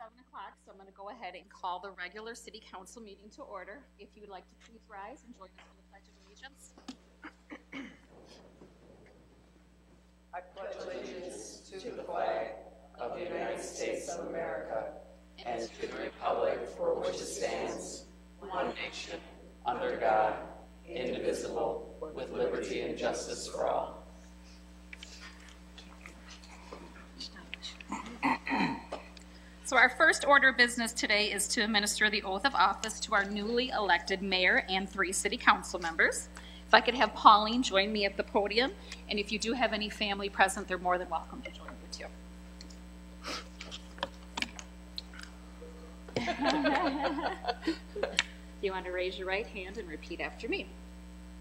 7 o'clock, so I'm going to go ahead and call the regular city council meeting to order. If you would like to please rise and join us in the Pledge of Allegiance. I pledge allegiance to the flag of the United States of America and to the republic for which it stands, one nation, under God, indivisible, with liberty and justice for all. So our first order of business today is to administer the oath of office to our newly elected mayor and 3 city council members. If I could have Pauline join me at the podium, and if you do have any family present, they're more than welcome to join you too. You want to raise your right hand and repeat after me.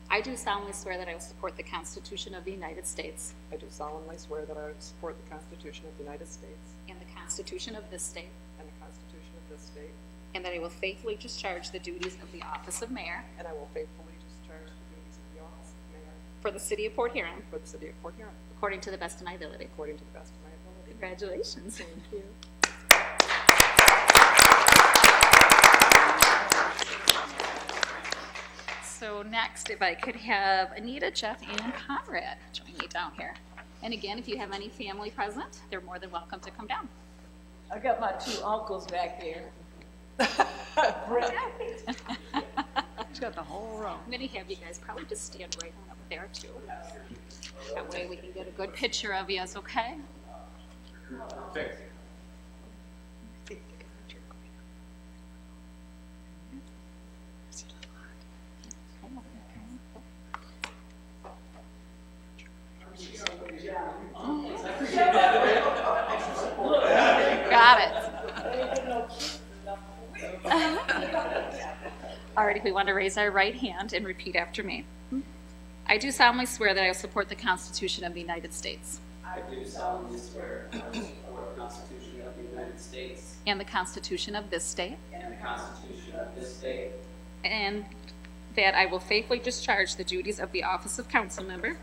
I do solemnly swear that I will support the Constitution of the United States. I do solemnly swear that I will support the Constitution of the United States And the Constitution of this state. and the Constitution of this state, And that I will faithfully discharge the duties of the office of mayor and I will faithfully discharge the duties of the office of mayor for the city of Port Huron, for the city of Port Huron, according to the best of my ability. according to the best of my ability. Congratulations. Thank you. So next, if I could have Anita, Jeff, and Conrad join me down here. And again, if you have any family present, they're more than welcome to come down. I got my 2 uncles back there. She's got the whole row. I'm going to have you guys probably just stand right on up there too. That way we can get a good picture of you, okay? Got it. All right, if we want to raise our right hand and repeat after me. I do solemnly swear that I will support the Constitution of the United States. I do solemnly swear I will support the Constitution of the United States And the Constitution of this state. and the Constitution of this state, And that I will faithfully discharge the duties of the office of council member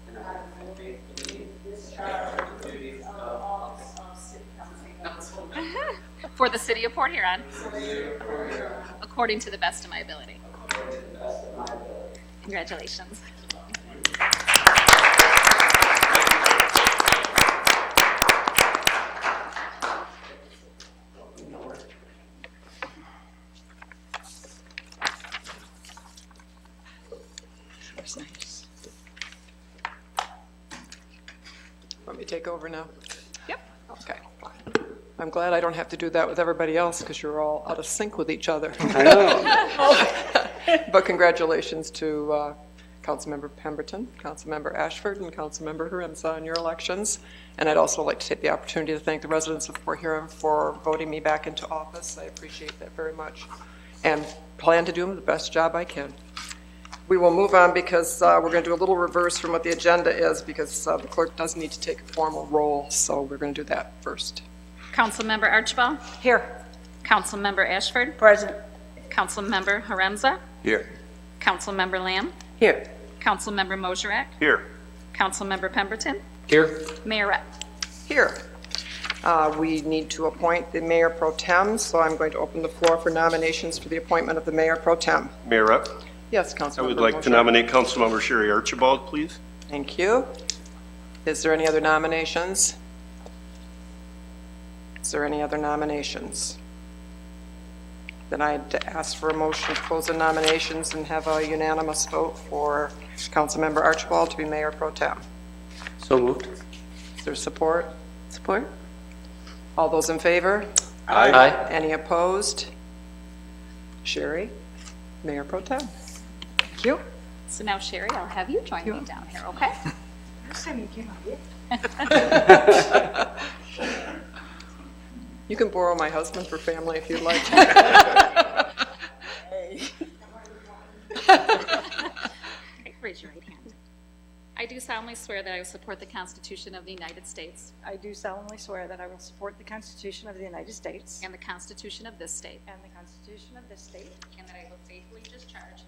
and I will faithfully discharge the duties of office of city council for the city of Port Huron, member according to the best of my ability. according to the best of my ability. Congratulations. That's nice. Want me to take over now? Yep. Okay. I'm glad I don't have to do that with everybody else because you're all out of sync with each other. I know. But congratulations to Councilmember Pemberton, Councilmember Ashford, and Councilmember Huron on your elections. And I'd also like to take the opportunity to thank the residents of Port Huron for voting me back into office. I appreciate that very much and plan to do the best job I can. We will move on because we're going to do a little reverse from what the agenda is because the clerk does need to take a formal roll, so we're going to do that first. Councilmember Archibald. Here. Councilmember Ashford. Present. Councilmember Haremza. Here. Councilmember Lamb. Here. Councilmember Moserak. Here. Councilmember Pemberton. Here. Mayor Rep. Here. We need to appoint the mayor pro tem, so I'm going to open the floor for nominations for the appointment of the mayor pro tem. Mayor Rep, Yes, Councilmember I would like to Mosher. nominate Councilmember Sherry Archibald, please. Thank you. Is there any other nominations? Is there any other nominations? Then I'd ask for a motion to close the nominations and have a unanimous vote for Councilmember Archibald to be mayor pro tem. So moved. Is there support? Support. All those in favor? Aye. Any opposed? Sherry, mayor pro tem. Thank you. So now, Sherry, I'll have you join me down here, okay? You can borrow my husband for family if you'd like. Raise your right hand. I do solemnly swear that I will support the Constitution of the United States I do solemnly swear that I will support the Constitution of the United States and the Constitution of this state, and the Constitution of this state, and that I will faithfully discharge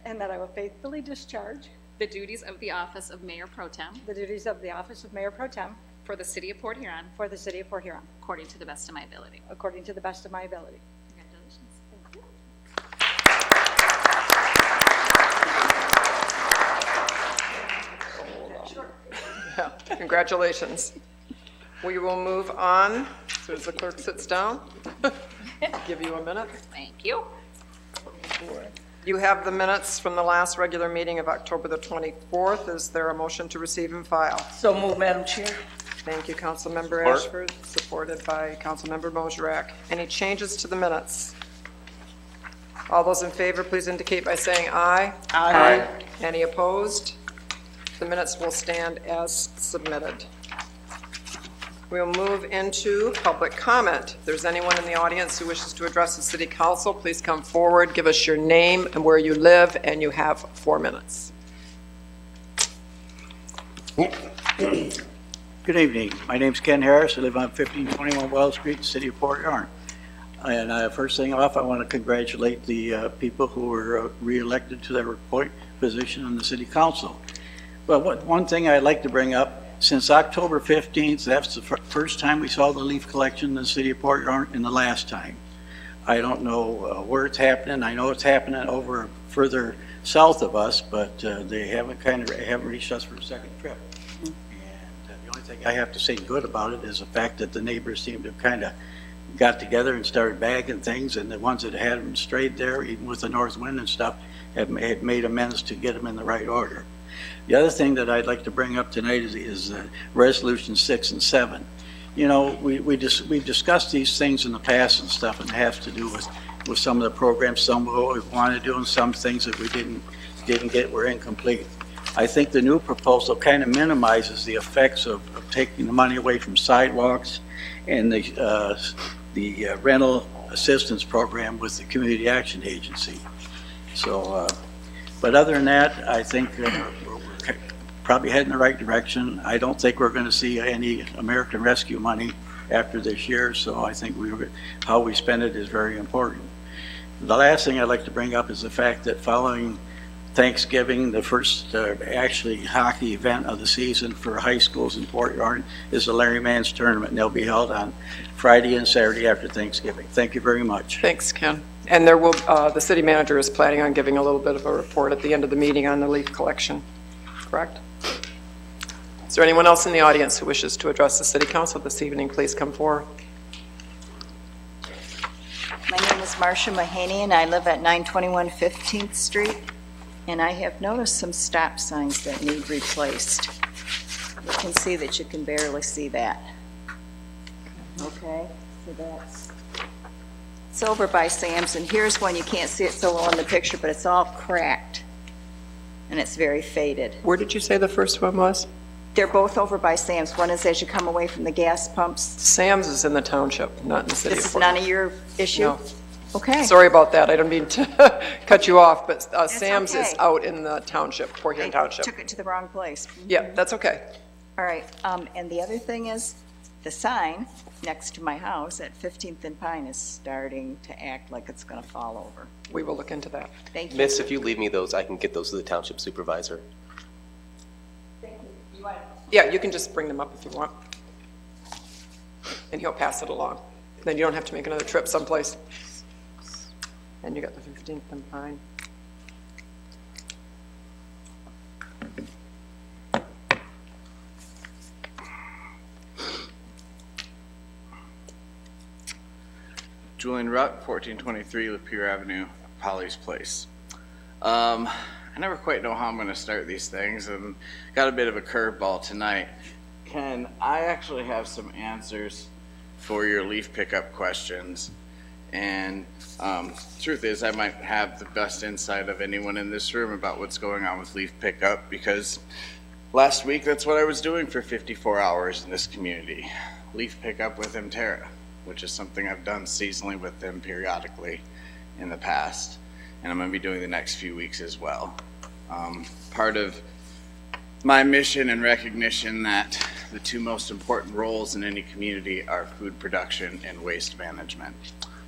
and that I will faithfully discharge the duties of the office of Mayor Pro Tem the duties of the office of Mayor Pro Tem for the city of Port Huron, for the city of Port Huron, according to the best of my ability. according to the best of my ability. Congratulations. Thank you. Yeah, congratulations. We will move on as soon as the clerk sits down. Give you a minute. Thank you. You have the minutes from the last regular meeting of October the 24th. Is there a motion to receive and file? So move, Madam Chair. Thank you, Councilmember Support. Ashford, supported by Councilmember Mosrak. Any changes to the minutes? All those in favor, please indicate by saying aye. Aye. Any opposed? The minutes will stand as submitted. We'll move into public comment. If there's anyone in the audience who wishes to address the city council, please come forward, give us your name and where you live, and you have 4 minutes. Good evening. My name's Ken Harris. I live on 1521 Wells Street, City of Port Huron. And first thing off, I want to congratulate the people who were re-elected to their position in the city council. But one thing I'd like to bring up, since October 15th, that's the first time we saw the leaf collection in the city of Port Huron, and the last time. I don't know where it's happening. I know it's happening over further south of us, but they haven't reached us for a second trip. And the only thing I have to say good about it is the fact that the neighbors seem to kind of got together and started bagging things, and the ones that had them strayed there, even with the north wind and stuff, had made amends to get them in the right order. The other thing that I'd like to bring up tonight is Resolution 6 and 7. You know, we've discussed these things in the past and stuff, and it has to do with some of the programs, some of what we want to do, and some things that we didn't get were incomplete. I think the new proposal kind of minimizes the effects of taking the money away from sidewalks and the rental assistance program with the Community Action Agency. So, but other than that, I think we're probably heading in the right direction. I don't think we're going to see any American Rescue money after this year, so I think how we spend it is very important. The last thing I'd like to bring up is the fact that following Thanksgiving, the first actually hockey event of the season for high schools in Port Huron is the Larry Mann's Tournament, and they'll be held on Friday and Saturday after Thanksgiving. Thank you very much. Thanks, Ken. And there will, the city manager is planning on giving a little bit of a report at the end of the meeting on the leaf collection, correct? Is there anyone else in the audience who wishes to address the city council this evening? Please come forward. My name is Marcia Mahaney, and I live at 921 15th Street, and I have noticed some stop signs that need replaced. You can see that you can barely see that. Okay, so it's over by Sam's, and here's one. You can't see it so well in the picture, but it's all cracked, and it's very faded. Where did you say the first one was? They're both over by Sam's. One is as you come away from the gas pumps. Sam's is in the township, not in the city. This of is Port none Huron. of your issue? No. Okay. Sorry about that. I don't mean to cut you off, but Sam's is okay. out in the township, Port Huron I Township. took it to the wrong place. Yeah, that's okay. All right, and the other thing is, the sign next to my house at 15th and Pine is starting to act like it's going to fall over. We will look into that. Thank you. Miss, if you leave me those, I can get those to the township supervisor. Yeah, you can just bring them up if you want. And he'll pass it along. Then you don't have to make another trip someplace. And you got the 15th and Pine. Julian Rutt, 1423 Lapeer Avenue, Polly's Place. I never quite know how I'm going to start these things, and got a bit of a curveball tonight. Ken, I actually have some answers for your leaf pickup questions, and truth is, I might have the best insight of anyone in this room about what's going on with leaf pickup, because last week that's what I was doing for 54 hours in this community. Leaf pickup with Mterra, which is something I've done seasonally with them periodically in the past, and I'm going to be doing the next few weeks as well. Part of my mission and recognition that the two most important roles in any community are food production and waste management.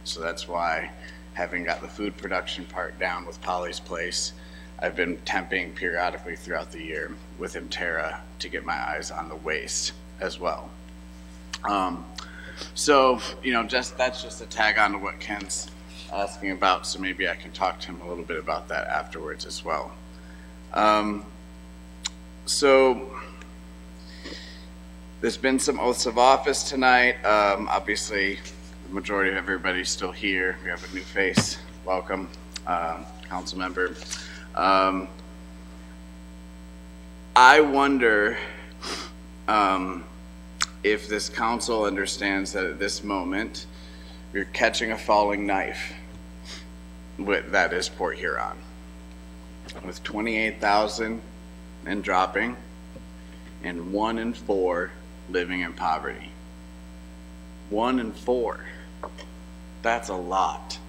So that's why, having got the food production part down with Polly's Place, I've been temping periodically throughout the year with Imterra to get my eyes on the waste as well. So, you know, that's just a tag on to what Ken's asking about, so maybe I can talk to him a little bit about that afterwards as well. So there's been some oaths of office tonight. Obviously, the majority of everybody's still here. We have a new face. Welcome, council member. I wonder if this council understands that at this moment you're catching a falling knife that is Port Huron. With 28,000 and dropping, and 1 in 4 living in poverty. 1 in 4. That's a lot.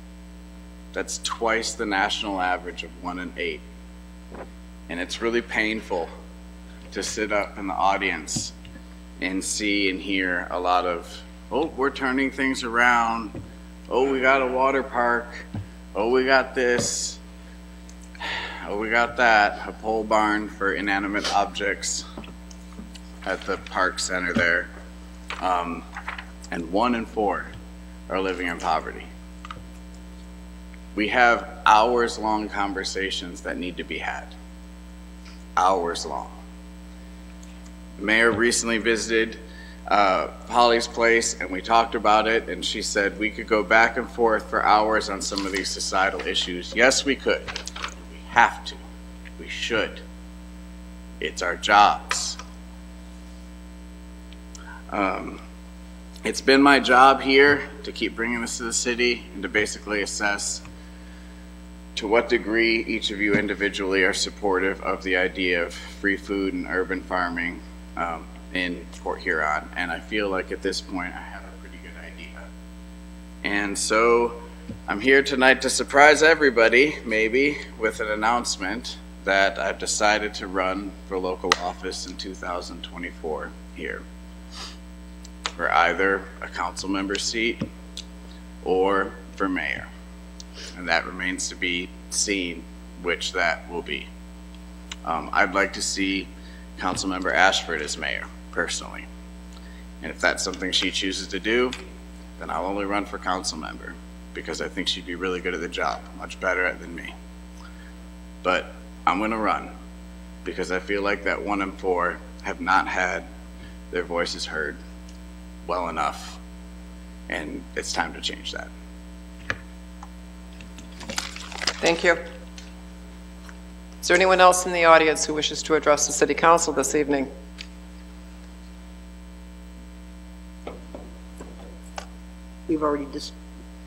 That's twice the national average of 1 in 8. And it's really painful to sit up in the audience and see and hear a lot of, oh, we're turning things around. Oh, we got a water park. Oh, we got this. Oh, we got that. A pole barn for inanimate objects at the park center there. And 1 in 4 are living in poverty. We have hours-long conversations that need to be had. Hours long. The mayor recently visited Holly's place, and we talked about it, and she said we could go back and forth for hours on some of these societal issues. Yes, we could. We have to. We should. It's our jobs. It's been my job here to keep bringing this to the city and to basically assess to what degree each of you individually are supportive of the idea of free food and urban farming in Port Huron. And I feel like at this point I have a pretty good idea. And so I'm here tonight to surprise everybody, maybe, with an announcement that I've decided to run for local office in 2024 here, for either a council member seat or for mayor. And that remains to be seen which that will be. I'd like to see Councilmember Ashford as mayor, personally. And if that's something she chooses to do, then I'll only run for council member, because I think she'd be really good at the job, much better at it than me. But I'm gonna run, because I feel like that 1 in 4 have not had their voices heard well enough, and it's time to change that. Thank you. Is there anyone else in the audience who wishes to address the City Council this evening? We've already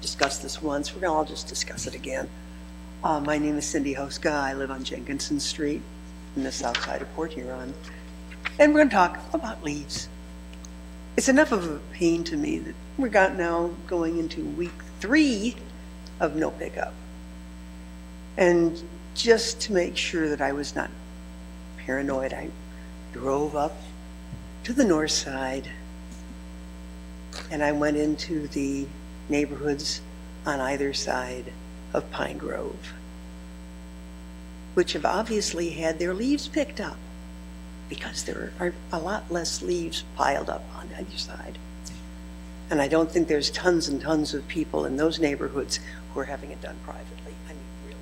discussed this once. I'll just discuss it again. My name is Cindy Hoska. I live on Jenkinson Street in the south side of Port Huron. And we're going to talk about leaves. It's enough of a pain to me that we're now going into week 3 of no pickup. And just to make sure that I was not paranoid, I drove up to the north side and I went into the neighborhoods on either side of Pine Grove, which have obviously had their leaves picked up because there are a lot less leaves piled up on either side. And I don't think there's tons and tons of people in those neighborhoods who are having it done privately. I mean, really.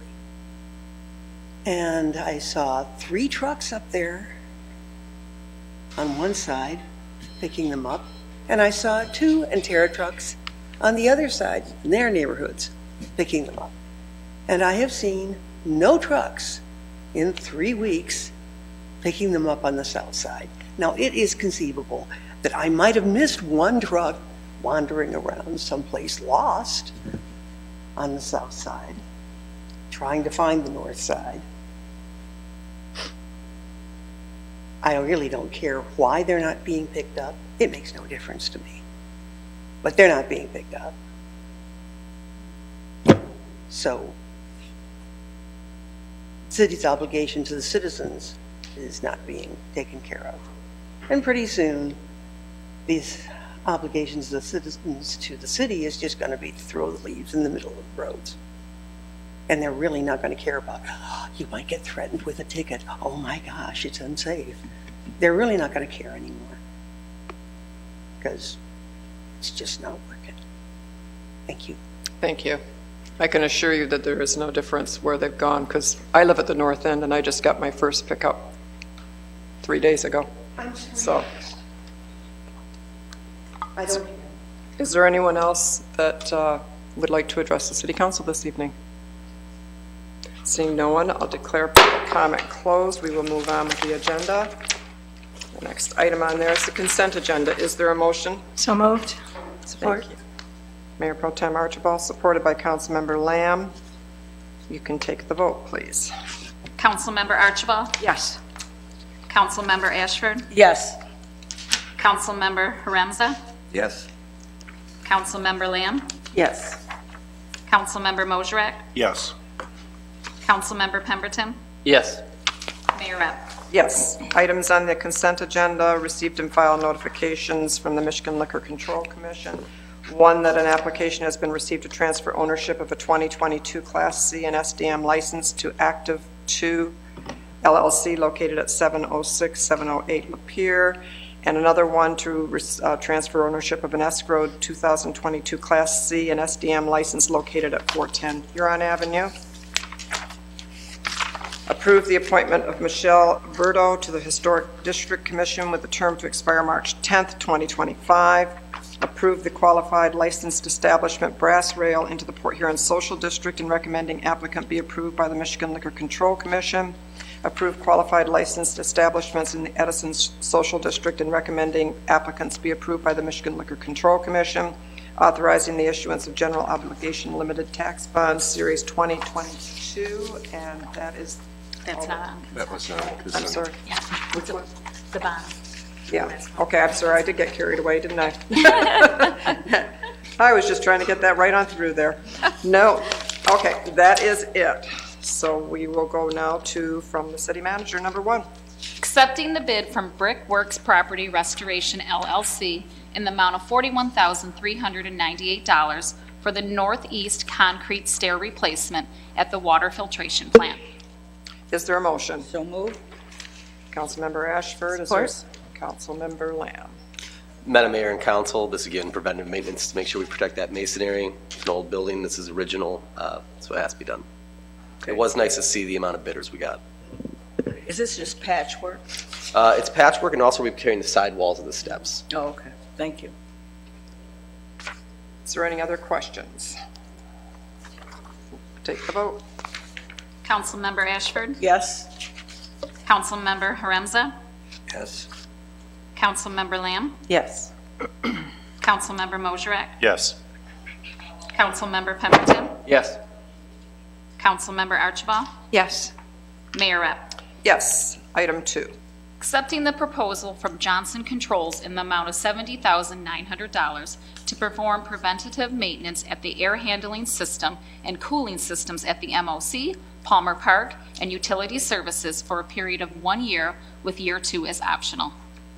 And I saw 3 trucks up there on one side picking them up, and I saw 2 Intera trucks on the other side in their neighborhoods picking them up. And I have seen no trucks in 3 weeks picking them up on the south side. Now, it is conceivable that I might have missed 1 truck wandering around someplace lost on the south side, trying to find the north side. I really don't care why they're not being picked up. It makes no difference to me. But they're not being picked up. So, the city's obligation to the citizens is not being taken care of. And pretty soon, these obligations of the citizens to the city is just going to be to throw the leaves in the middle of the roads. And they're really not going to care about, oh, you might get threatened with a ticket. Oh my gosh, it's unsafe. They're really not going to care anymore because it's just not working. Thank you. Thank you. I can assure you that there is no difference where they've gone, because I live at the north end and I just got my first pickup 3 days ago. So, I don't. is there anyone else that would like to address the City Council this evening? Seeing no one, I'll declare public comment closed. We will move on with the agenda. The next item on there is the consent agenda. Is there a motion? So moved. Thank you. Mayor Pro Tem Archibald, supported by Councilmember Lamb. You can take the vote, please. Councilmember Archibald? Yes. Councilmember Ashford? Yes. Councilmember Haremza? Yes. Councilmember Lamb? Yes. Councilmember Mosrak? Yes. Councilmember Pemberton? Yes. Mayor Rep? Yes. Items on the consent agenda, received and filed notifications from the Michigan Liquor Control Commission. One, that an application has been received to transfer ownership of a 2022 Class C and SDM license to Active 2 LLC located at 706, 708 Lapeer, and another one to transfer ownership of an escrowed 2022 Class C and SDM license located at 410 Huron Avenue. Approve the appointment of Michelle Verdo to the Historic District Commission with a term to expire March 10th, 2025. Approve the qualified licensed establishment Brass Rail into the Port Huron Social District and recommending applicant be approved by the Michigan Liquor Control Commission. Approve qualified licensed establishments in the Edison Social District and recommending applicants be approved by the Michigan Liquor Control Commission. Authorizing the issuance of general obligation limited tax bonds series 2022, and that is. That's not on. That was not. I'm sorry. Yeah. Which one? The bond. Yeah, okay, I'm sorry, I did get carried away, didn't I? I was just trying to get that right on through there. No, okay, that is it. So we will go now to, from the city manager, number 1. Accepting the bid from Brickworks Property Restoration LLC in the amount of $41,398 for the northeast concrete stair replacement at the water filtration plant. Is there a motion? So moved. Councilmember Ashford, is there? Councilmember Lamb. Madam Mayor and Council, this again, preventive maintenance to make sure we protect that masonry. It's an old building. This is original, so it has to be done. It was nice to see the amount of bidders we got. Is this just patchwork? It's patchwork and also repairing the side walls of the steps. Oh, okay. Thank you. Is there any other questions? Take the vote. Councilmember Ashford? Yes. Councilmember Haremza? Yes. Councilmember Lamb? Yes. Councilmember Mosrak? Yes. Councilmember Pemberton? Yes. Councilmember Archibald? Yes. Mayor Rep? Yes. Item 2. Accepting the proposal from Johnson Controls in the amount of $70,900 to perform preventative maintenance at the air handling system and cooling systems at the MOC, Palmer Park, and utility services for a period of 1 year, with year 2 as optional.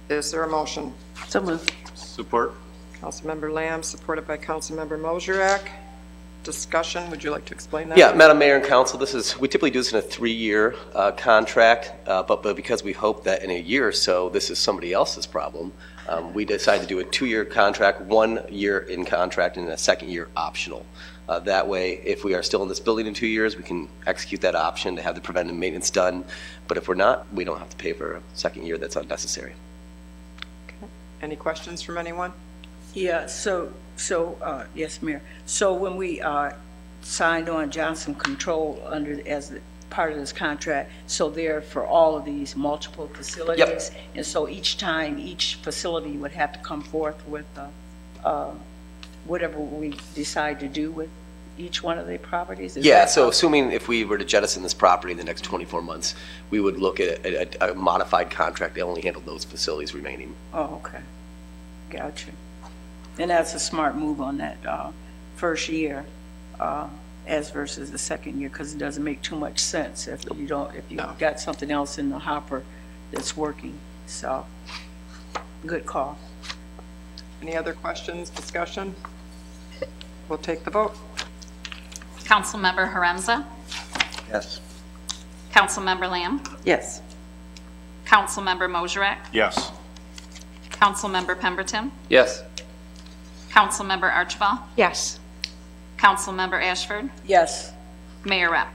Is there a motion? So moved. Support. Councilmember Lamb, supported by Councilmember Mosrak. Discussion, would you like to explain that? Yeah, Madam Mayor and Council, we typically do this in a 3-year contract, but because we hope that in a year or so this is somebody else's problem, we decided to do a 2-year contract, 1 year in contract, and a 2nd year optional. That way, if we are still in this building in 2 years, we can execute that option to have the preventive maintenance done. But if we're not, we don't have to pay for a 2nd year that's unnecessary. Okay. Any questions from anyone? Yeah, yes, Mayor. So when we signed on Johnson Control as part of this contract, so they're for all of these multiple facilities? Yep. And so each time, each facility would have to come forth with whatever we decide to do with each one of the properties? Yeah, so assuming if we were to jettison this property in the next 24 months, we would look at a modified contract that only handled those facilities remaining. Oh, okay. Gotcha. And that's a smart move on that first year as versus the 2nd year, because it doesn't make too much sense if you've got something else in the hopper that's working. So, good call. Any other questions, discussion? We'll take the vote. Councilmember Haremza? Yes. Councilmember Lamb? Yes. Councilmember Mosrek? Yes. Councilmember Pemberton? Yes. Councilmember Archibald? Yes. Councilmember Ashford? Yes. Mayor Rep?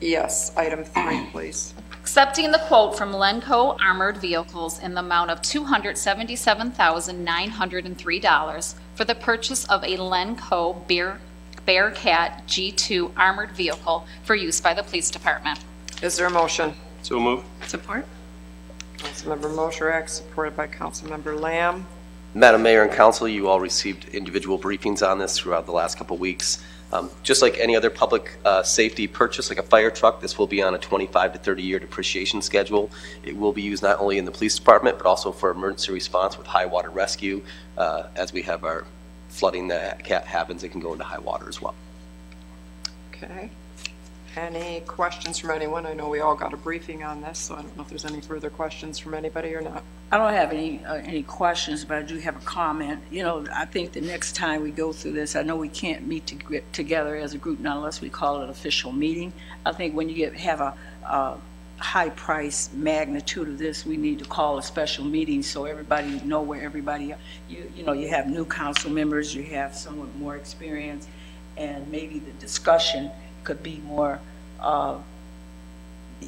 Yes. Item 3, please. Accepting the quote from Lenco Armored Vehicles in the amount of $277,903 for the purchase of a Lenco Bearcat G2 armored vehicle for use by the police department. Is there a motion? So move. Support? Councilmember Mosrek, supported by Councilmember Lamb. Madam Mayor and Council, you all received individual briefings on this throughout the last couple of weeks. Just like any other public safety purchase, like a fire truck, this will be on a 25 to 30-year depreciation schedule. It will be used not only in the police department, but also for emergency response with high water rescue. As we have our flooding that happens, it can go into high water as well. Okay. Any questions from anyone? I know we all got a briefing on this, so I don't know if there's any further questions from anybody or not. I don't have any questions, but I do have a comment. You know, I think the next time we go through this, I know we can't meet together as a group, not unless we call it an official meeting. I think when you have a high price magnitude of this, we need to call a special meeting so everybody know where everybody, you know, you have new council members, you have someone with more experience, and maybe the discussion could be more,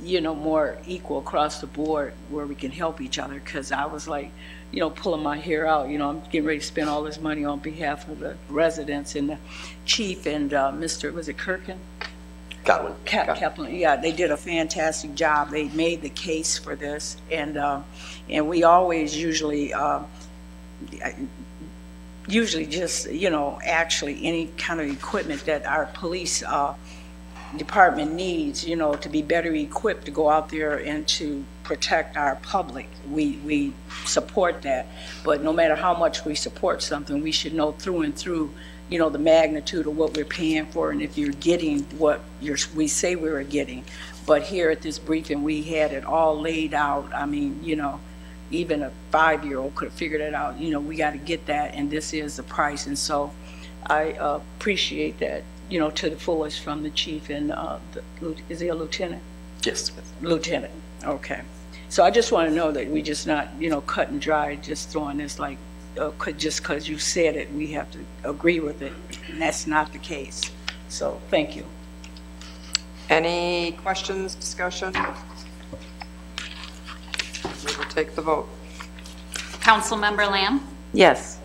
you know, more equal across the board where we can help each other. Because I was like, you know, pulling my hair out. You know, I'm getting ready to spend all this money on behalf of the residents and the chief and Mr. was it Kirkin? Godwin. Kaplan. Yeah, they did a fantastic job. They made the case for this, and we always usually just, you know, actually any kind of equipment that our police department needs, you know, to be better equipped to go out there and to protect our public. We support that, but no matter how much we support something, we should know through and through, you know, the magnitude of what we're paying for, and if you're getting what we say we were getting. But here at this briefing, we had it all laid out. I mean, you know, even a 5-year-old could have figured it out. You know, we got to get that, and this is the price. And so I appreciate that, you know, to the fullest from the chief and is he a lieutenant? Yes. Lieutenant. Okay. So I just want to know that we just not, you know, cut and dry, just throwing this like, just because you said it, we have to agree with it. And that's not the case. So thank you. Any questions, discussion? We will take the vote. Councilmember Lamb? Yes.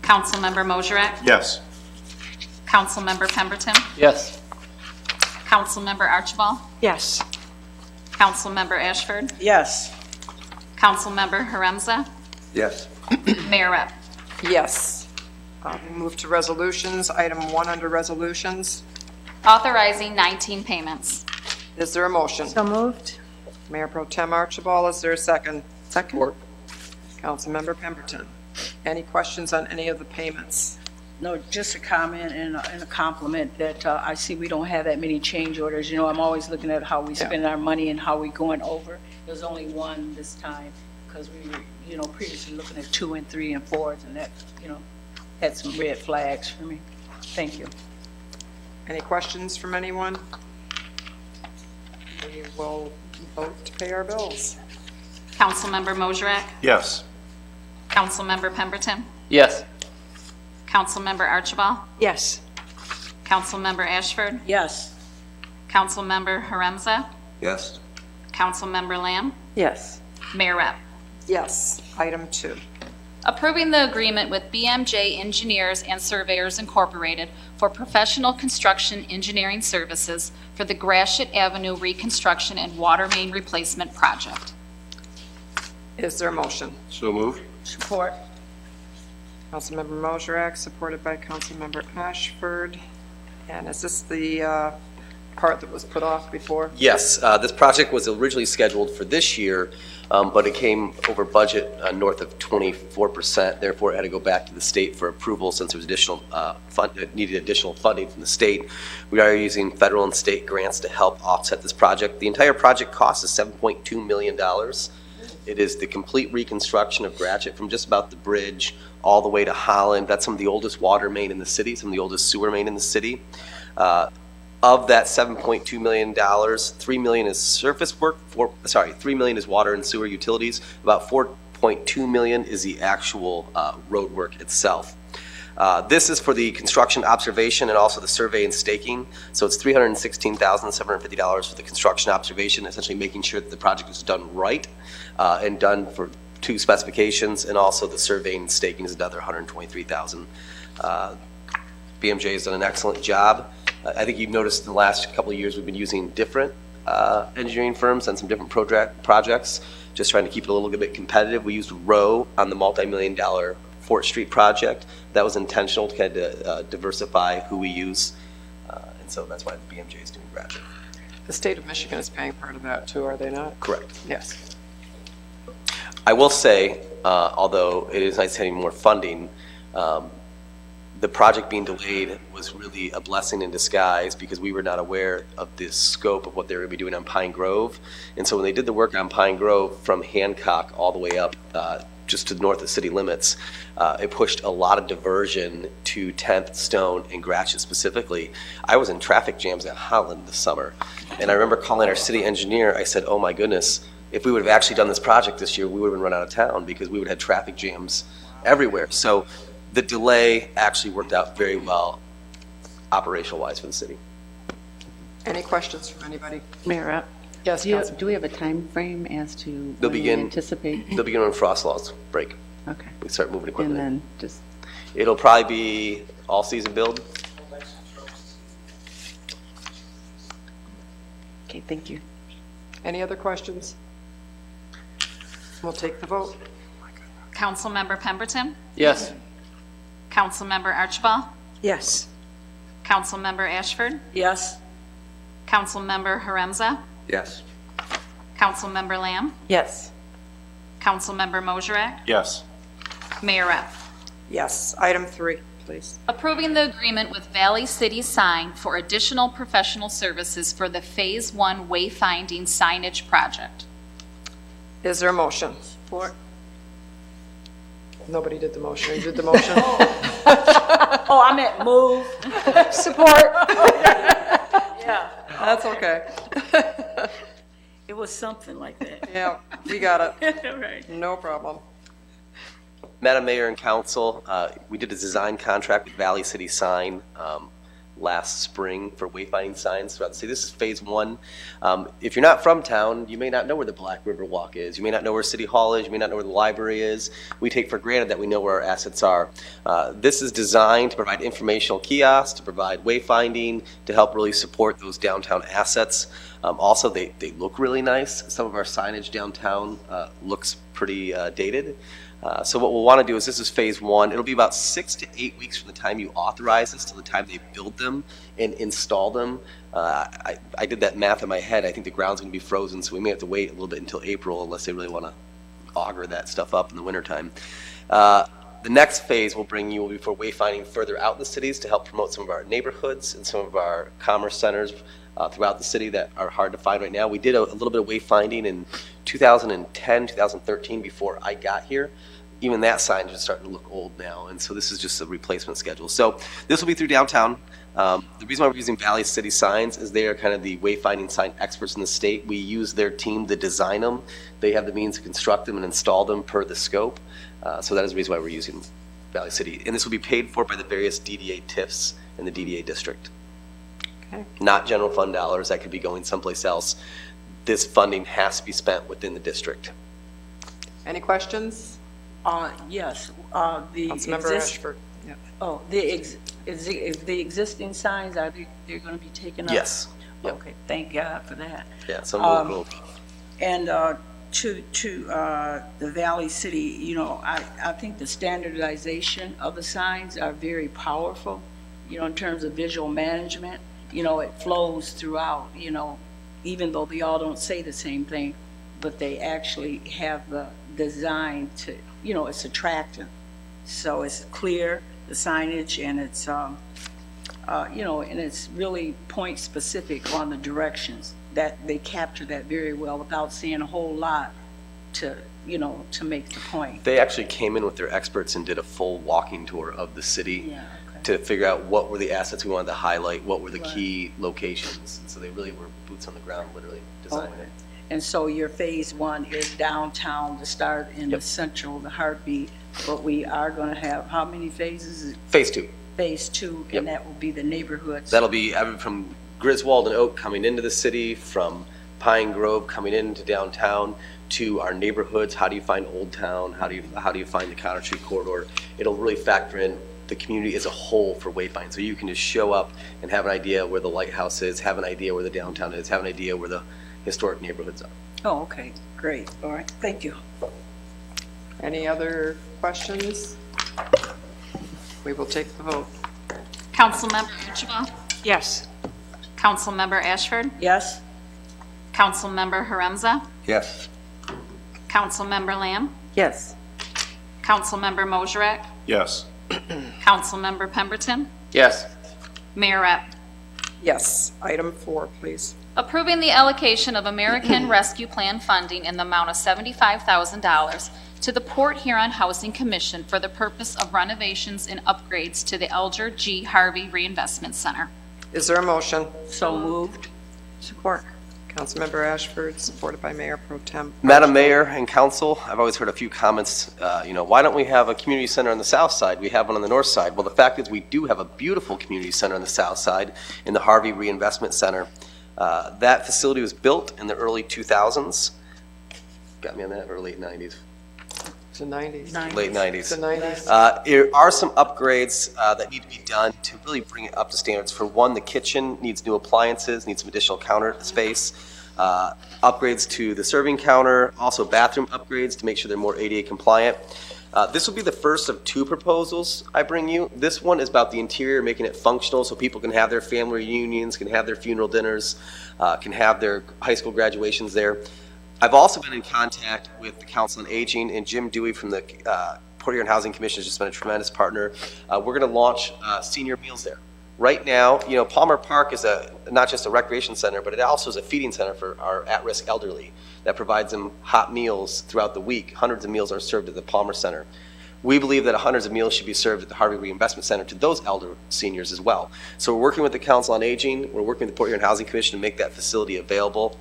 Councilmember Mosrek? Yes. Councilmember Pemberton? Yes. Councilmember Archibald? Yes. Councilmember Ashford? Yes. Councilmember Haremza? Yes. Mayor Rep? Yes. We move to resolutions. Item 1 under resolutions. Authorizing 19 payments. Is there a motion? So moved? Mayor Pro Tem Archibald, is there a second? Second. Councilmember Pemberton. Any questions on any of the payments? No, just a comment and a compliment that I see we don't have that many change orders. You know, I'm always looking at how we spend our money and how we're going over. There's only one this time because we were, you know, previously looking at 2 and 3 and 4s, and that, you know, had some red flags for me. Thank you. Any questions from anyone? We will vote to pay our bills. Councilmember Mosrek? Yes. Councilmember Pemberton? Yes. Councilmember Archibald? Yes. Councilmember Ashford? Yes. Councilmember Haremza? Yes. Councilmember Lamb? Yes. Mayor Rep? Yes. Item 2. Approving the agreement with BMJ Engineers and Surveyors Incorporated for professional construction engineering services for the Gratiot Avenue reconstruction and water main replacement project. Is there a motion? So move. Support. Councilmember Mosrek, supported by Councilmember Ashford. And is this the part that was put off before? Yes, this project was originally scheduled for this year, but it came over budget north of 24%. Therefore, it had to go back to the state for approval since there was needed additional funding from the state. We are using federal and state grants to help offset this project. The entire project cost is $7.2 million. It is the complete reconstruction of Gratiot from just about the bridge all the way to Holland. That's some of the oldest water main in the city, some of the oldest sewer main in the city. Of that $7.2 million, $3 million is surface work, $3 million is water and sewer utilities, about $4.2 million is the actual road work itself. This is for the construction observation and also the survey and staking. So it's $316,750 for the construction observation, essentially making sure that the project is done right and done for to specifications, and also the survey and staking is another $123,000. BMJ has done an excellent job. I think you've noticed in the last couple of years we've been using different engineering firms on some different projects, just trying to keep it a little bit competitive. We used Rowe on the multi-million-dollar Fort Street project. That was intentional to kind of diversify who we use, and so that's why the BMJ is doing graduate. The state of Michigan is paying part of that too, are they not? Correct. Yes. I will say, although it is nice having more funding, the project being delayed was really a blessing in disguise because we were not aware of the scope of what they were going to be doing on Pine Grove. And so when they did the work on Pine Grove from Hancock all the way up just to the north of city limits, it pushed a lot of diversion to 10th, Stone, and Gratiot specifically. I was in traffic jams at Holland this summer, and I remember calling our city engineer. I said, oh my goodness, if we would have actually done this project this year, we would have been run out of town because we would have had traffic jams everywhere. So the delay actually worked out very well operational-wise for the city. Any questions from anybody? Mayor, Yes, do we have a time frame as to when we anticipate? They'll begin when frost laws break. Okay. We start moving equipment. And then just... It'll probably be all-season build. Okay, thank you. Any other questions? We'll take the vote. Councilmember Pemberton? Yes. Councilmember Archibald? Yes. Councilmember Ashford? Yes? Councilmember Haremza? Yes. Councilmember Lamb? Yes. Councilmember Mosherak? Yes. Mayor Rep. Yes. Item 3, please. Approving the agreement with Valley City Sign for additional professional services for the Phase 1 wayfinding signage project. Is there a motion? Support? Nobody did the motion. You did the motion? Oh, I meant move. Support. Yeah. That's okay. It was something like that. Yeah, we got it. Right. No problem. Madam Mayor and Council, we did a design contract with Valley City Sign last spring for wayfinding signs throughout the city. This is Phase 1. If you're not from town, you may not know where the Black River Walk is. You may not know where City Hall is. You may not know where the library is. We take for granted that we know where our assets are. This is designed to provide informational kiosks, to provide wayfinding, to help really support those downtown assets. Also, they look really nice. Some of our signage downtown looks pretty dated. So what we'll want to do is, this is Phase 1. It'll be about 6 to 8 weeks from the time you authorize this to the time they build them and install them. I did that math in my head. I think the ground's going to be frozen, so we may have to wait a little bit until April unless they really want to auger that stuff up in the wintertime. The next phase we'll bring you will be for wayfinding further out in the cities to help promote some of our neighborhoods and some of our commerce centers throughout the city that are hard to find right now. We did a little bit of wayfinding in 2010, 2013 before I got here. Even that sign is starting to look old now, and so this is just a replacement schedule. So this will be through downtown. The reason why we're using Valley City Signs is they are kind of the wayfinding sign experts in the state. We use their team to design them. They have the means to construct them and install them per the scope. So that is the reason why we're using Valley City. And this will be paid for by the various DDA TIFs in the DDA district. Okay. Not general fund dollars that could be going someplace else. This funding has to be spent within the district. Any questions? Yes, the Councilmember Ashford. Yeah. Oh, is the existing signs, they're going to be taken up? Yes. Yep. Okay, thank God for that. Yeah, some local. And to the Valley City, you know, I think the standardization of the signs are very powerful, you know, in terms of visual management. You know, it flows throughout, you know, even though they all don't say the same thing, but they actually have the design to, you know, it's attractive. So it's clear, the signage, and it's, you know, and it's really point specific on the directions. That they capture that very well without saying a whole lot to, you know, to make the point. They actually came in with their experts and did a full walking tour of the city. Yeah, okay. to figure out what were the assets we wanted to highlight, what were the key locations. And so they really were boots on the ground, literally designing it. And so your phase 1 is downtown to start in the central, the heartbeat, but we are going to have, how many phases? Phase 2. Phase 2, and that will be the neighborhoods. That'll be from Griswold and Oak coming into the city, from Pine Grove coming into downtown, to our neighborhoods. How do you find Old Town? How do you find the Connor Street corridor? It'll really factor in the community as a whole for Wayfind. So you can just show up and have an idea where the lighthouse is, have an idea where the downtown is, have an idea where the historic neighborhoods are. Oh, okay, great. All right, thank you. Any other questions? We will take the vote. Councilmember Archibald? Yes. Councilmember Ashford? Yes? Councilmember Haremza? Yes. Councilmember Lamb? Yes. Councilmember Mosherak? Yes. Councilmember Pemberton? Yes. Mayor Rapp? Yes. Item 4, please. Approving the allocation of American Rescue Plan funding in the amount of $75,000 to the Port Huron Housing Commission for the purpose of renovations and upgrades to the Elger G. Harvey Reinvestment Center. Is there a motion? So moved. Support. Councilmember Ashford, supported by Mayor Pro Tem. Madam Mayor and Council, I've always heard a few comments, why don't we have a community center on the south side? We have one on the north side. Well, the fact is we do have a beautiful community center on the south side in the Harvey Reinvestment Center. That facility was built in the early 2000s. Got me on that, or late 90s? It's the 90s. Late 90s. It's the 90s. There are some upgrades that need to be done to really bring it up to standards. For one, the kitchen needs new appliances, needs some additional counter space. Upgrades to the serving counter, also bathroom upgrades to make sure they're more ADA compliant. This will be the first of 2 proposals I bring you. This one is about the interior, making it functional so people can have their family reunions, can have their funeral dinners, can have their high school graduations there. I've also been in contact with the Council on Aging, and Jim Dewey from the Port Huron Housing Commission has just been a tremendous partner. We're going to launch senior meals there. Right now, Palmer Park is not just a recreation center, but it also is a feeding center for our at-risk elderly that provides them hot meals throughout the week. Hundreds of meals are served at the Palmer Center. We believe that hundreds of meals should be served at the Harvey Reinvestment Center to those elder seniors as well. So we're working with the Council on Aging. We're working with the Port Huron Housing Commission to make that facility available.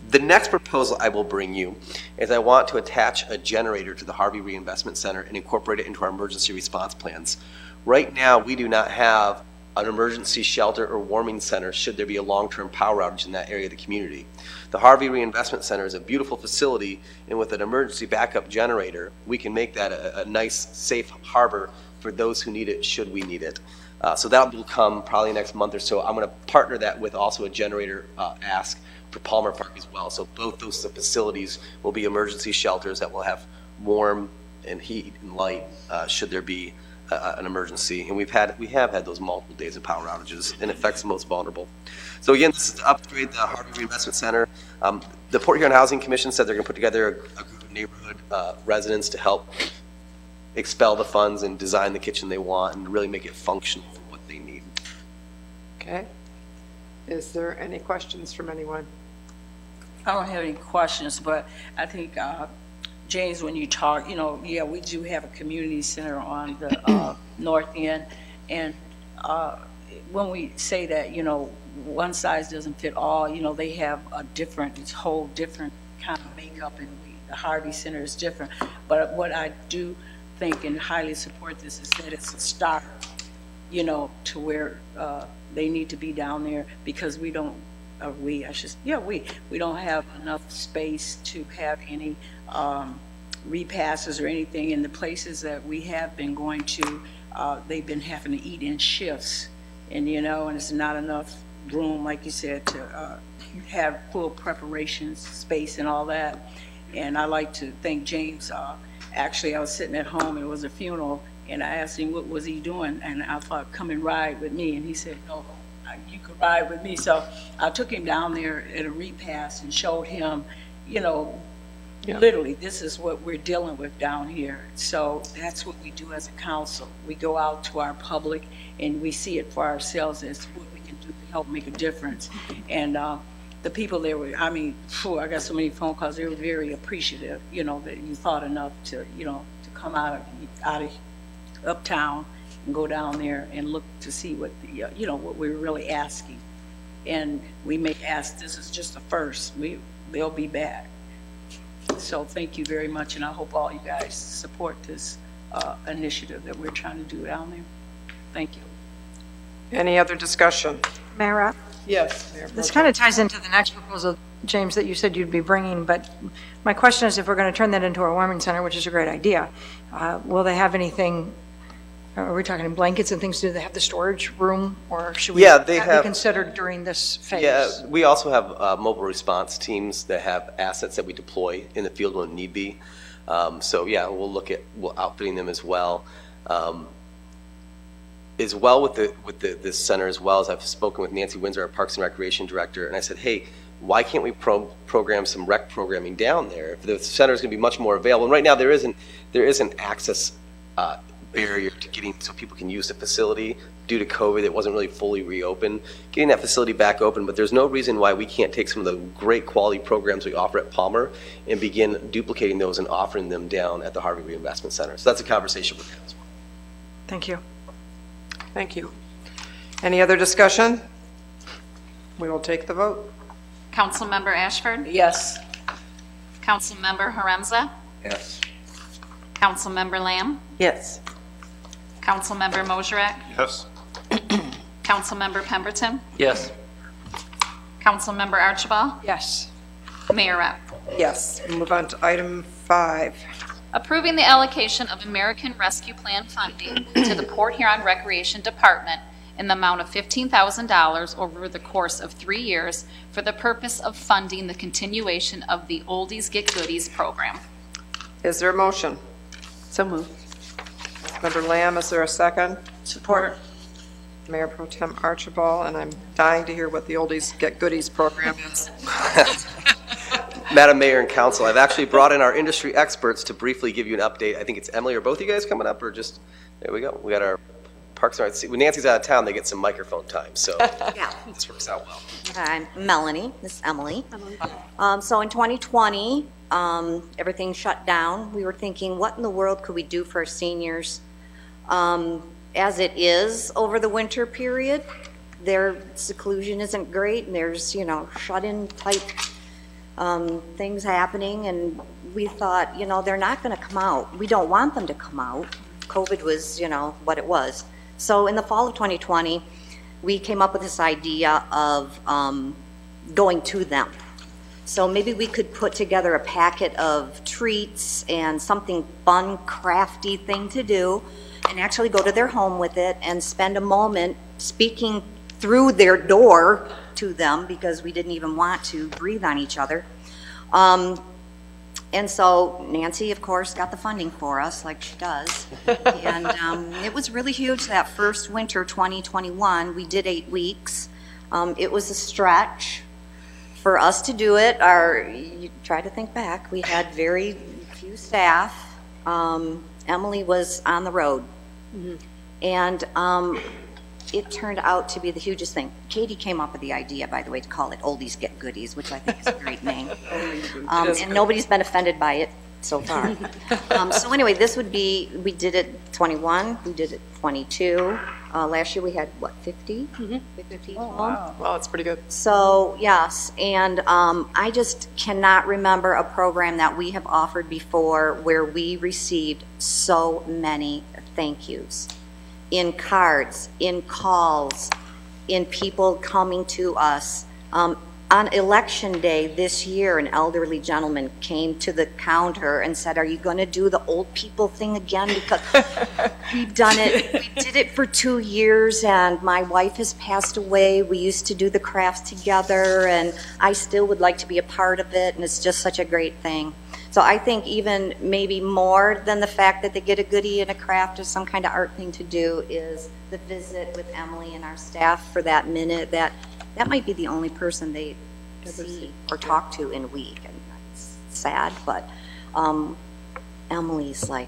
The next proposal I will bring you is I want to attach a generator to the Harvey Reinvestment Center and incorporate it into our emergency response plans. Right now, we do not have an emergency shelter or warming center should there be a long-term power outage in that area of the community. The Harvey Reinvestment Center is a beautiful facility, and with an emergency backup generator, we can make that a nice, safe harbor for those who need it should we need it. So that will come probably next month or so. I'm going to partner that with also a generator ask for Palmer Park as well. So both those facilities will be emergency shelters that will have warm and heat and light should there be an emergency. And we have had those multiple days of power outages, and it affects the most vulnerable. So again, this is to upgrade the Harvey Reinvestment Center. The Port Huron Housing Commission said they're going to put together a group of neighborhood residents to help expel the funds and design the kitchen they want and really make it functional for what they need. Okay. Is there any questions from anyone? I don't have any questions, but I think, James, when you talk, yeah, we do have a community center on the north end. And when we say that, one size doesn't fit all, they have it's whole different kind of makeup, and the Harvey Center is different. But what I do think and highly support this is that it's a start, to where they need to be down there, because we don't have enough space to have any repasses or anything. In the places that we have been going to, they've been having to eat in shifts, and it's not enough room, like you said, to have full preparation space and all that. And I like to thank James. Actually, I was sitting at home, it was a funeral, and I asked him what was he doing, and I thought, come and ride with me, and he said, no, you could ride with me. So I took him down there at a repast and showed him, literally, this is what we're dealing with down here. So that's what we do as a council. We go out to our public and we see it for ourselves as what we can do to help make a difference. And the people there were, I got so many phone calls. They were very appreciative, that you thought enough to, to come out of uptown and go down there and look to see what the, what we're really asking. And we may ask, this is just the first, they'll be back. So thank you very much, and I hope all you guys support this initiative that we're trying to do down there. Thank you. Any other discussion? Mayor Rapp? Yes. Mayor This Pro kind of ties into the next proposal, James, that you said you'd be bringing, but my question is if we're going to turn that into a warming center, which is a great idea, will they have anything, are we talking blankets and things, do they have the storage room, or should we Yeah, they that have, be considered during this phase? Yeah, we also have mobile response teams that have assets that we deploy in the field when need be. So yeah, we'll look at outfitting them as well. With this center, as well as I've spoken with Nancy Windsor, our Parks and Recreation Director, and I said, hey, why can't we program some rec programming down there? If the center is going to be much more available, and right now there isn't access barrier to getting so people can use the facility due to COVID. It wasn't really fully reopened. Getting that facility back open, but there's no reason why we can't take some of the great quality programs we offer at Palmer and begin duplicating those and offering them down at the Harvey Reinvestment Center. So that's a conversation we're having as well. Thank you. Thank you. Any other discussion? We will take the vote. Councilmember Ashford? Yes. Councilmember Haremza? Yes. Councilmember Lamb? Yes. Councilmember Mosherak? Yes. Councilmember Pemberton? Yes. Councilmember Archibald? Yes. Mayor Rapp? Yes. We'll move on to item 5. Approving the allocation of American Rescue Plan funding to the Port Huron Recreation Department in the amount of $15,000 over the course of 3 years for the purpose of funding the continuation of the Oldies Get Goodies program. Is there a motion? So moved. Member Lamb, is there a second? Support. Mayor Pro Tem Archibald, and I'm dying to hear what the Oldies Get Goodies program is. Madam Mayor and Council, I've actually brought in our industry experts to briefly give you an update. I think it's Emily or both of you guys coming up, or just, there we go. We got our Parks and Rec. When Nancy's out of town, they get some microphone time, so Yeah. this works out well. I'm Melanie, this is Emily. So in 2020, everything shut down. We were thinking, what in the world could we do for our seniors? As it is over the winter period, their seclusion isn't great, and there's, shut-in type things happening, and we thought, they're not going to come out. We don't want them to come out. COVID was, what it was. So in the fall of 2020, we came up with this idea of going to them. So maybe we could put together a packet of treats and something fun, crafty thing to do, and actually go to their home with it and spend a moment speaking through their door to them, because we didn't even want to breathe on each other. And so Nancy, of course, got the funding for us, like she does. And it was really huge that first winter, 2021. We did 8 weeks. It was a stretch for us to do it. You try to think back. We had very few staff. Emily was on the road. Mm-hmm. And it turned out to be the hugest thing. Katie came up with the idea, by the way, to call it Oldies Get Goodies, which I think is a great name. And nobody's been offended by it so far. So anyway, this would be, we did it 21, we did it 22. Last year we had, 50? Mm-hmm. 50 people. Oh, wow. Well, that's pretty good. So, yes, and I just cannot remember a program that we have offered before where we received so many thank yous. In cards, in calls, in people coming to us. On election day this year, an elderly gentleman came to the counter and said, "Are you going to do the old people thing again? Because we've done it. We did it for 2 years, and my wife has passed away. We used to do the crafts together, and I still would like to be a part of it, and it's just such a great thing." So I think even maybe more than the fact that they get a goodie and a craft or some kind of art thing to do is the visit with Emily and our staff for that minute. That might be the only person they see or talk to in a week. And it's sad, but Emily's like,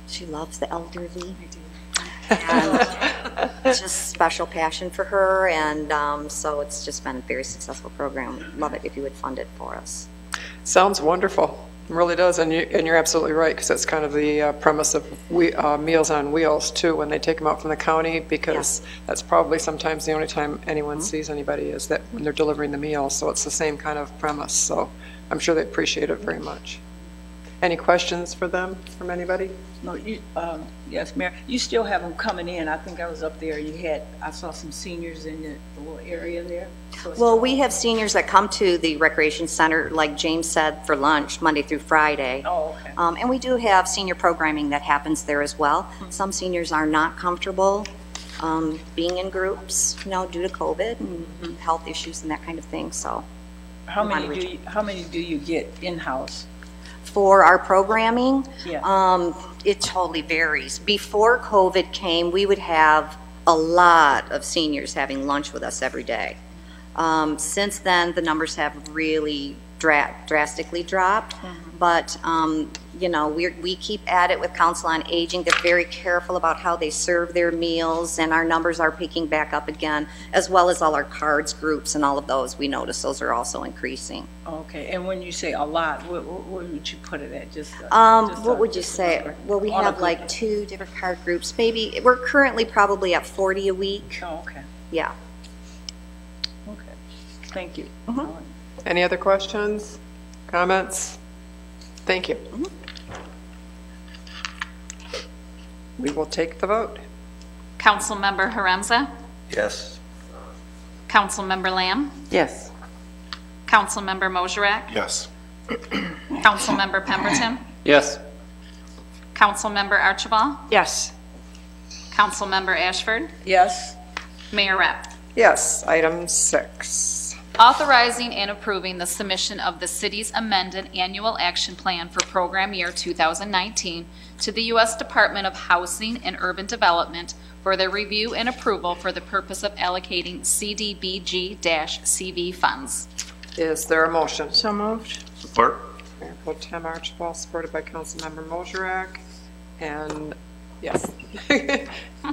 she loves the elderly. And it's just special passion for her. And so it's just been a very successful program. Love it if you would fund it for us. Sounds wonderful. really does, and you're absolutely right, because that's kind of the premise of Meals on Wheels, too, when they take them out from the county, because that's probably sometimes the only time anyone sees anybody is that when they're delivering the meals, so it's the same kind of premise, so I'm sure they appreciate it very much. Any questions for them, from anybody? No, yes, Mayor, you still have them coming in. I think I was up there, I saw some seniors in the little area there. So Well, we have seniors that come to the recreation center, like James said, for lunch, Monday through Friday. Oh, okay. And we do have senior programming that happens there as well. Some seniors are not comfortable being in groups, due to COVID and health issues and that kind of thing, so. How many do you get in-house? For our programming, Yeah. it totally varies. Before COVID came, we would have a lot of seniors having lunch with us every day. Since then, the numbers have really drastically dropped, but we keep at it with Council on Aging. They're very careful about how they serve their meals, and our numbers are picking back up again, as well as all our cards groups and all of those. We notice those are also increasing. Okay, and when you say a lot, what would you put it at? What would you say? Well, we have like 2 different card groups. Maybe we're currently probably at 40 a week. Oh, okay. Yeah. Okay. Thank you. Any other questions, comments? Thank you. We will take the vote. Councilmember Haremza, Yes. Councilmember Lamb, Yes. Councilmember Mosherak, Yes. Councilmember Pemberton, Yes. Councilmember Archibald, Yes. Councilmember Ashford, Yes. Mayor Rep. Yes, item 6. Authorizing and approving the submission of the city's amended annual action plan for program year 2019 to the U.S. Department of Housing and Urban Development for their review and approval for the purpose of allocating CDBG-CV funds. Is there a motion? So moved. Support. Mayor Pro Tem Archibald, supported by Councilmember Mosherak. And yes,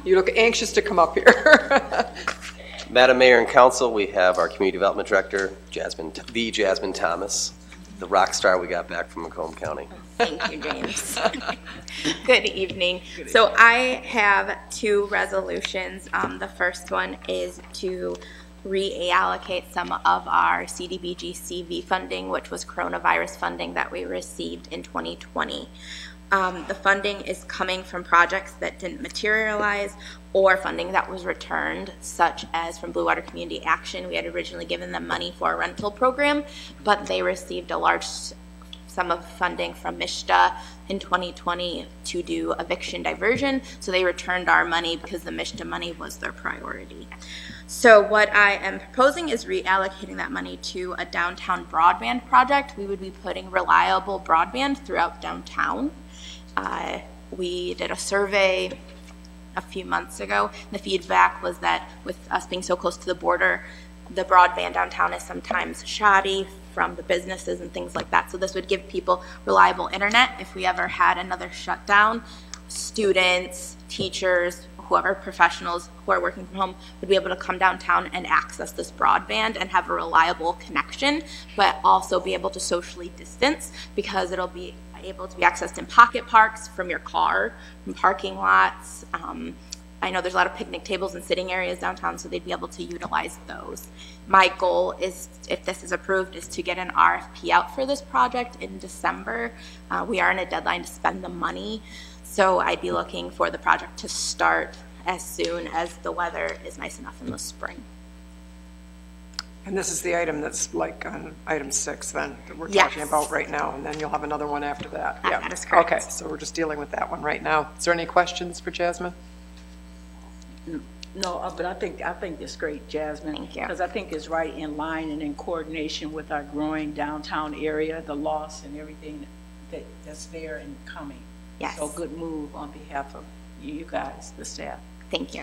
you look anxious to come up here. Madam Mayor and Council, we have our Community Development Director, Jasmine Thomas, the rock star we got back from Macomb County. Thank you, James. Good evening. So I have 2 resolutions. The first one is to reallocate some of our CDBG CV funding, which was coronavirus funding that we received in 2020. The funding is coming from projects that didn't materialize or funding that was returned, such as from Blue Water Community Action. We had originally given them money for a rental program, but they received a large sum of funding from MISHDA in 2020 to do eviction diversion, so they returned our money because the MISHDA money was their priority. So what I am proposing is reallocating that money to a downtown broadband project. We would be putting reliable broadband throughout downtown. We did a survey a few months ago. The feedback was that with us being so close to the border, the broadband downtown is sometimes shoddy from the businesses and things like that. So this would give people reliable internet if we ever had another shutdown. Students, teachers, whoever professionals who are working from home would be able to come downtown and access this broadband and have a reliable connection, but also be able to socially distance because it'll be able to be accessed in pocket parks, from your car, from parking lots. I know there's a lot of picnic tables and sitting areas downtown, so they'd be able to utilize those. My goal is, if this is approved, is to get an RFP out for this project in December. We are in a deadline to spend the money, so I'd be looking for the project to start as soon as the weather is nice enough in the spring. And this is the item that's like on item 6 then, that we're talking about right now, and then you'll have another one after that. Yeah, that is correct. Okay, so we're just dealing with that one right now. Is there any questions for Jasmine? No, but I think it's great, Jasmine. Thank you. Because I think it's right in line and in coordination with our growing downtown area, the loss and everything that's there and coming. Yes. So good move on behalf of you guys, the staff. Thank you.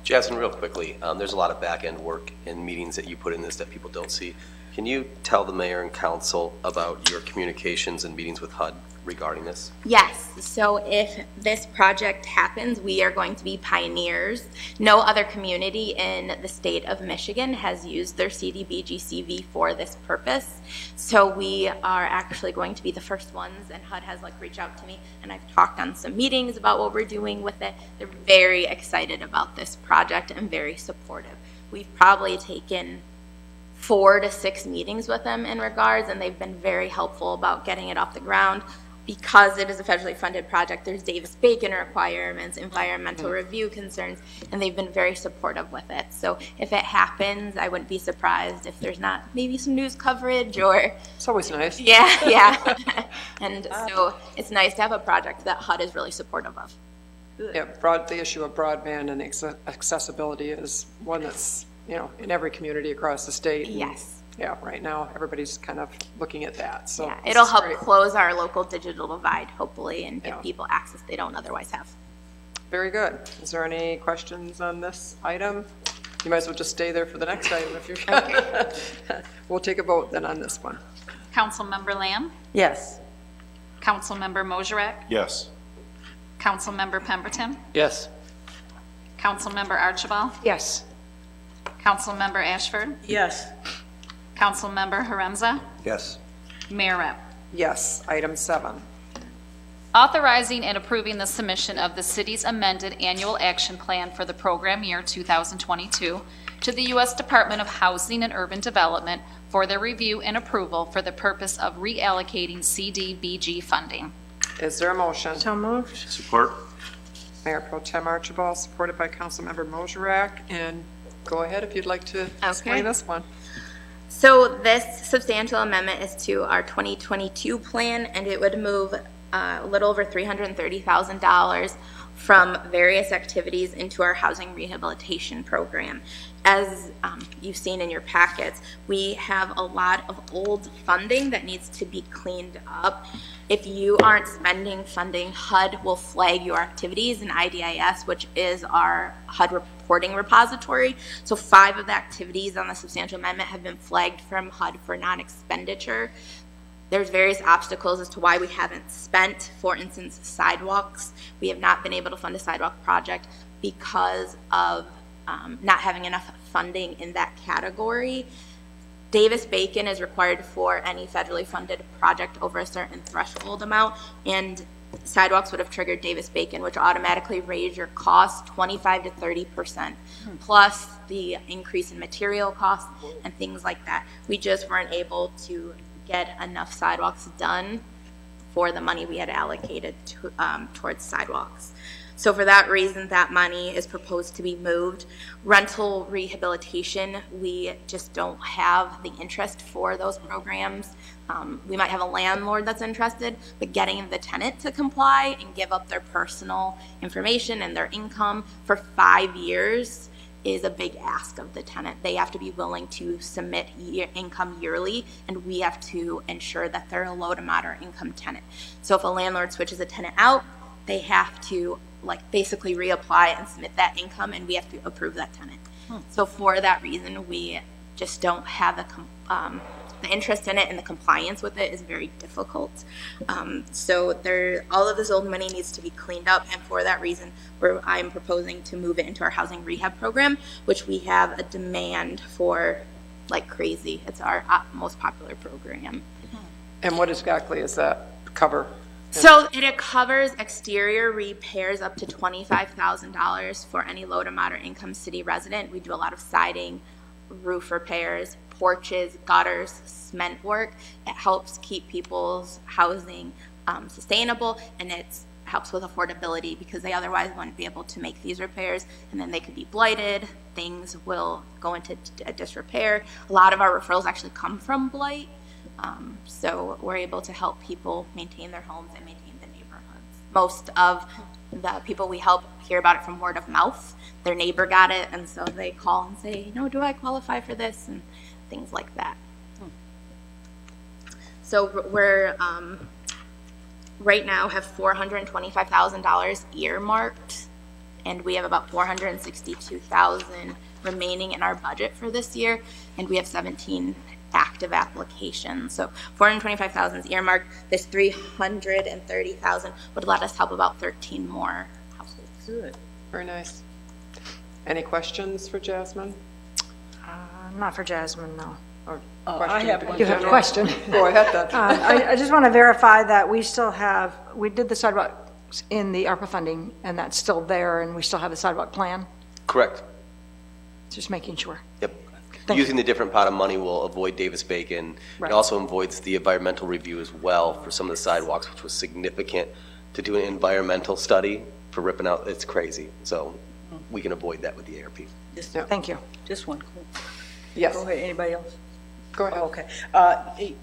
Jasmine, real quickly, there's a lot of back-end work and meetings that you put in this that people don't see. Can you tell the mayor and council about your communications and meetings with HUD regarding this? Yes, so if this project happens, we are going to be pioneers. No other community in the state of Michigan has used their CDBG-CV for this purpose. So we are actually going to be the first ones, and HUD has reached out to me, and I've talked on some meetings about what we're doing with it. They're very excited about this project and very supportive. We've probably taken 4 to 6 meetings with them in regards, and they've been very helpful about getting it off the ground. Because it is a federally funded project, there's Davis-Bacon requirements, environmental review concerns, and they've been very supportive with it. So if it happens, I wouldn't be surprised if there's not maybe some news coverage or... It's always nice. Yeah. And so it's nice to have a project that HUD is really supportive of. Yeah, the issue of broadband and accessibility is one that's, in every community across the state. Yes. Yeah, right now, everybody's kind of looking at that, so. Yeah, it'll help close our local digital divide, hopefully, and give people access they don't otherwise have. Very good. Is there any questions on this item? You might as well just stay there for the next item if you're. Okay. We'll take a vote then on this one. Councilmember Lamb? Yes. Councilmember Moserak? Yes. Councilmember Pemberton? Yes. Councilmember Archibald? Yes. Councilmember Ashford? Yes. Councilmember Haremza? Yes. Mayor Rep. Yes, item 7. Authorizing and approving the submission of the city's amended annual action plan for the program year 2022 to the U.S. Department of Housing and Urban Development for their review and approval for the purpose of reallocating CDBG funding. Is there a motion? So moved. Support. Mayor Pro Tem Archibald, supported by Councilmember Moserak. And go ahead if you'd like to explain this one. So this substantial amendment is to our 2022 plan, and it would move a little over $330,000 from various activities into our housing rehabilitation program. As you've seen in your packets, we have a lot of old funding that needs to be cleaned up. If you aren't spending funding, HUD will flag your activities in IDIS, which is our HUD reporting repository. So 5 of the activities on the substantial amendment have been flagged from HUD for non-expenditure. There's various obstacles as to why we haven't spent, for instance, sidewalks. We have not been able to fund a sidewalk project because of not having enough funding in that category. Davis-Bacon is required for any federally funded project over a certain threshold amount, and sidewalks would have triggered Davis-Bacon, which automatically raised your cost 25 to 30%, plus the increase in material costs and things like that. We just weren't able to get enough sidewalks done for the money we had allocated to, towards sidewalks. So for that reason, that money is proposed to be moved. Rental rehabilitation, we just don't have the interest for those programs. We might have a landlord that's interested, but getting the tenant to comply and give up their personal information and their income for 5 years is a big ask of the tenant. They have to be willing to submit income yearly, and we have to ensure that they're a low to moderate income tenant. So if a landlord switches a tenant out, they have to basically reapply and submit that income, and we have to approve that tenant. So for that reason, we just don't have the interest in it, and the compliance with it is very difficult. So all of this old money needs to be cleaned up, and for that reason, I'm proposing to move it into our housing rehab program, which we have a demand for like crazy. It's our most popular program. And what exactly is that cover? So it covers exterior repairs up to $25,000 for any low to moderate income city resident. We do a lot of siding, roof repairs, porches, gutters, cement work. It helps keep people's housing sustainable, and it helps with affordability because they otherwise wouldn't be able to make these repairs, and then they could be blighted. Things will go into disrepair. A lot of our referrals actually come from blight. So we're able to help people maintain their homes and maintain the neighborhoods. Most of the people we help hear about it from word of mouth. Their neighbor got it, and so they call and say, do I qualify for this? And things like that. So we're right now have $425,000 earmarked, and we have about $462,000 remaining in our budget for this year, and we have 17 active applications. So 425,000 is earmarked. This 330,000 would let us help about 13 more households. Good. Very nice. Any questions for Jasmine? Not for Jasmine, no. Or I question have in one. You have a general? question? Go ahead then. I just want to verify that we did the sidewalks in the ARPA funding, and that's still there, and we still have the sidewalk plan? Correct. Just making sure. Yep. Thank Using the different pot of money will avoid Davis-Bacon. Right. It also avoids the environmental review as well for some of the sidewalks, which was significant to do an environmental study for ripping out. It's crazy. So we can avoid that with the ARP. Thank you. Just one. Yes. Go ahead. Anybody else? Go ahead. Okay.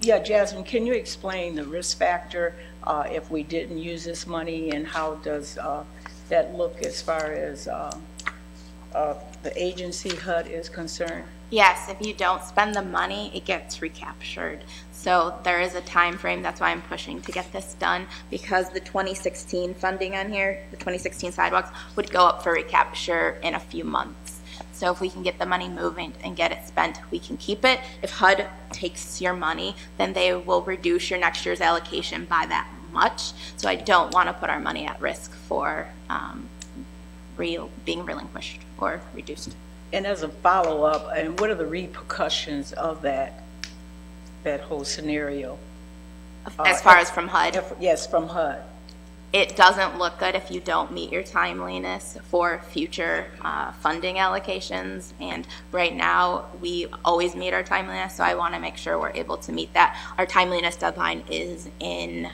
Yeah, Jasmine, can you explain the risk factor if we didn't use this money, and how does that look as far as the agency HUD is concerned? Yes, if you don't spend the money, it gets recaptured. So there is a time frame. That's why I'm pushing to get this done, because the 2016 funding on here, the 2016 sidewalks, would go up for recapture in a few months. So if we can get the money moving and get it spent, we can keep it. If HUD takes your money, then they will reduce your next year's allocation by that much. So I don't want to put our money at risk for being relinquished or reduced. And as a follow-up, and what are the repercussions of that whole scenario? As far as from HUD? Yes, from HUD. It doesn't look good if you don't meet your timeliness for future funding allocations. And right now, we always meet our timeliness, so I want to make sure we're able to meet that. Our timeliness deadline is in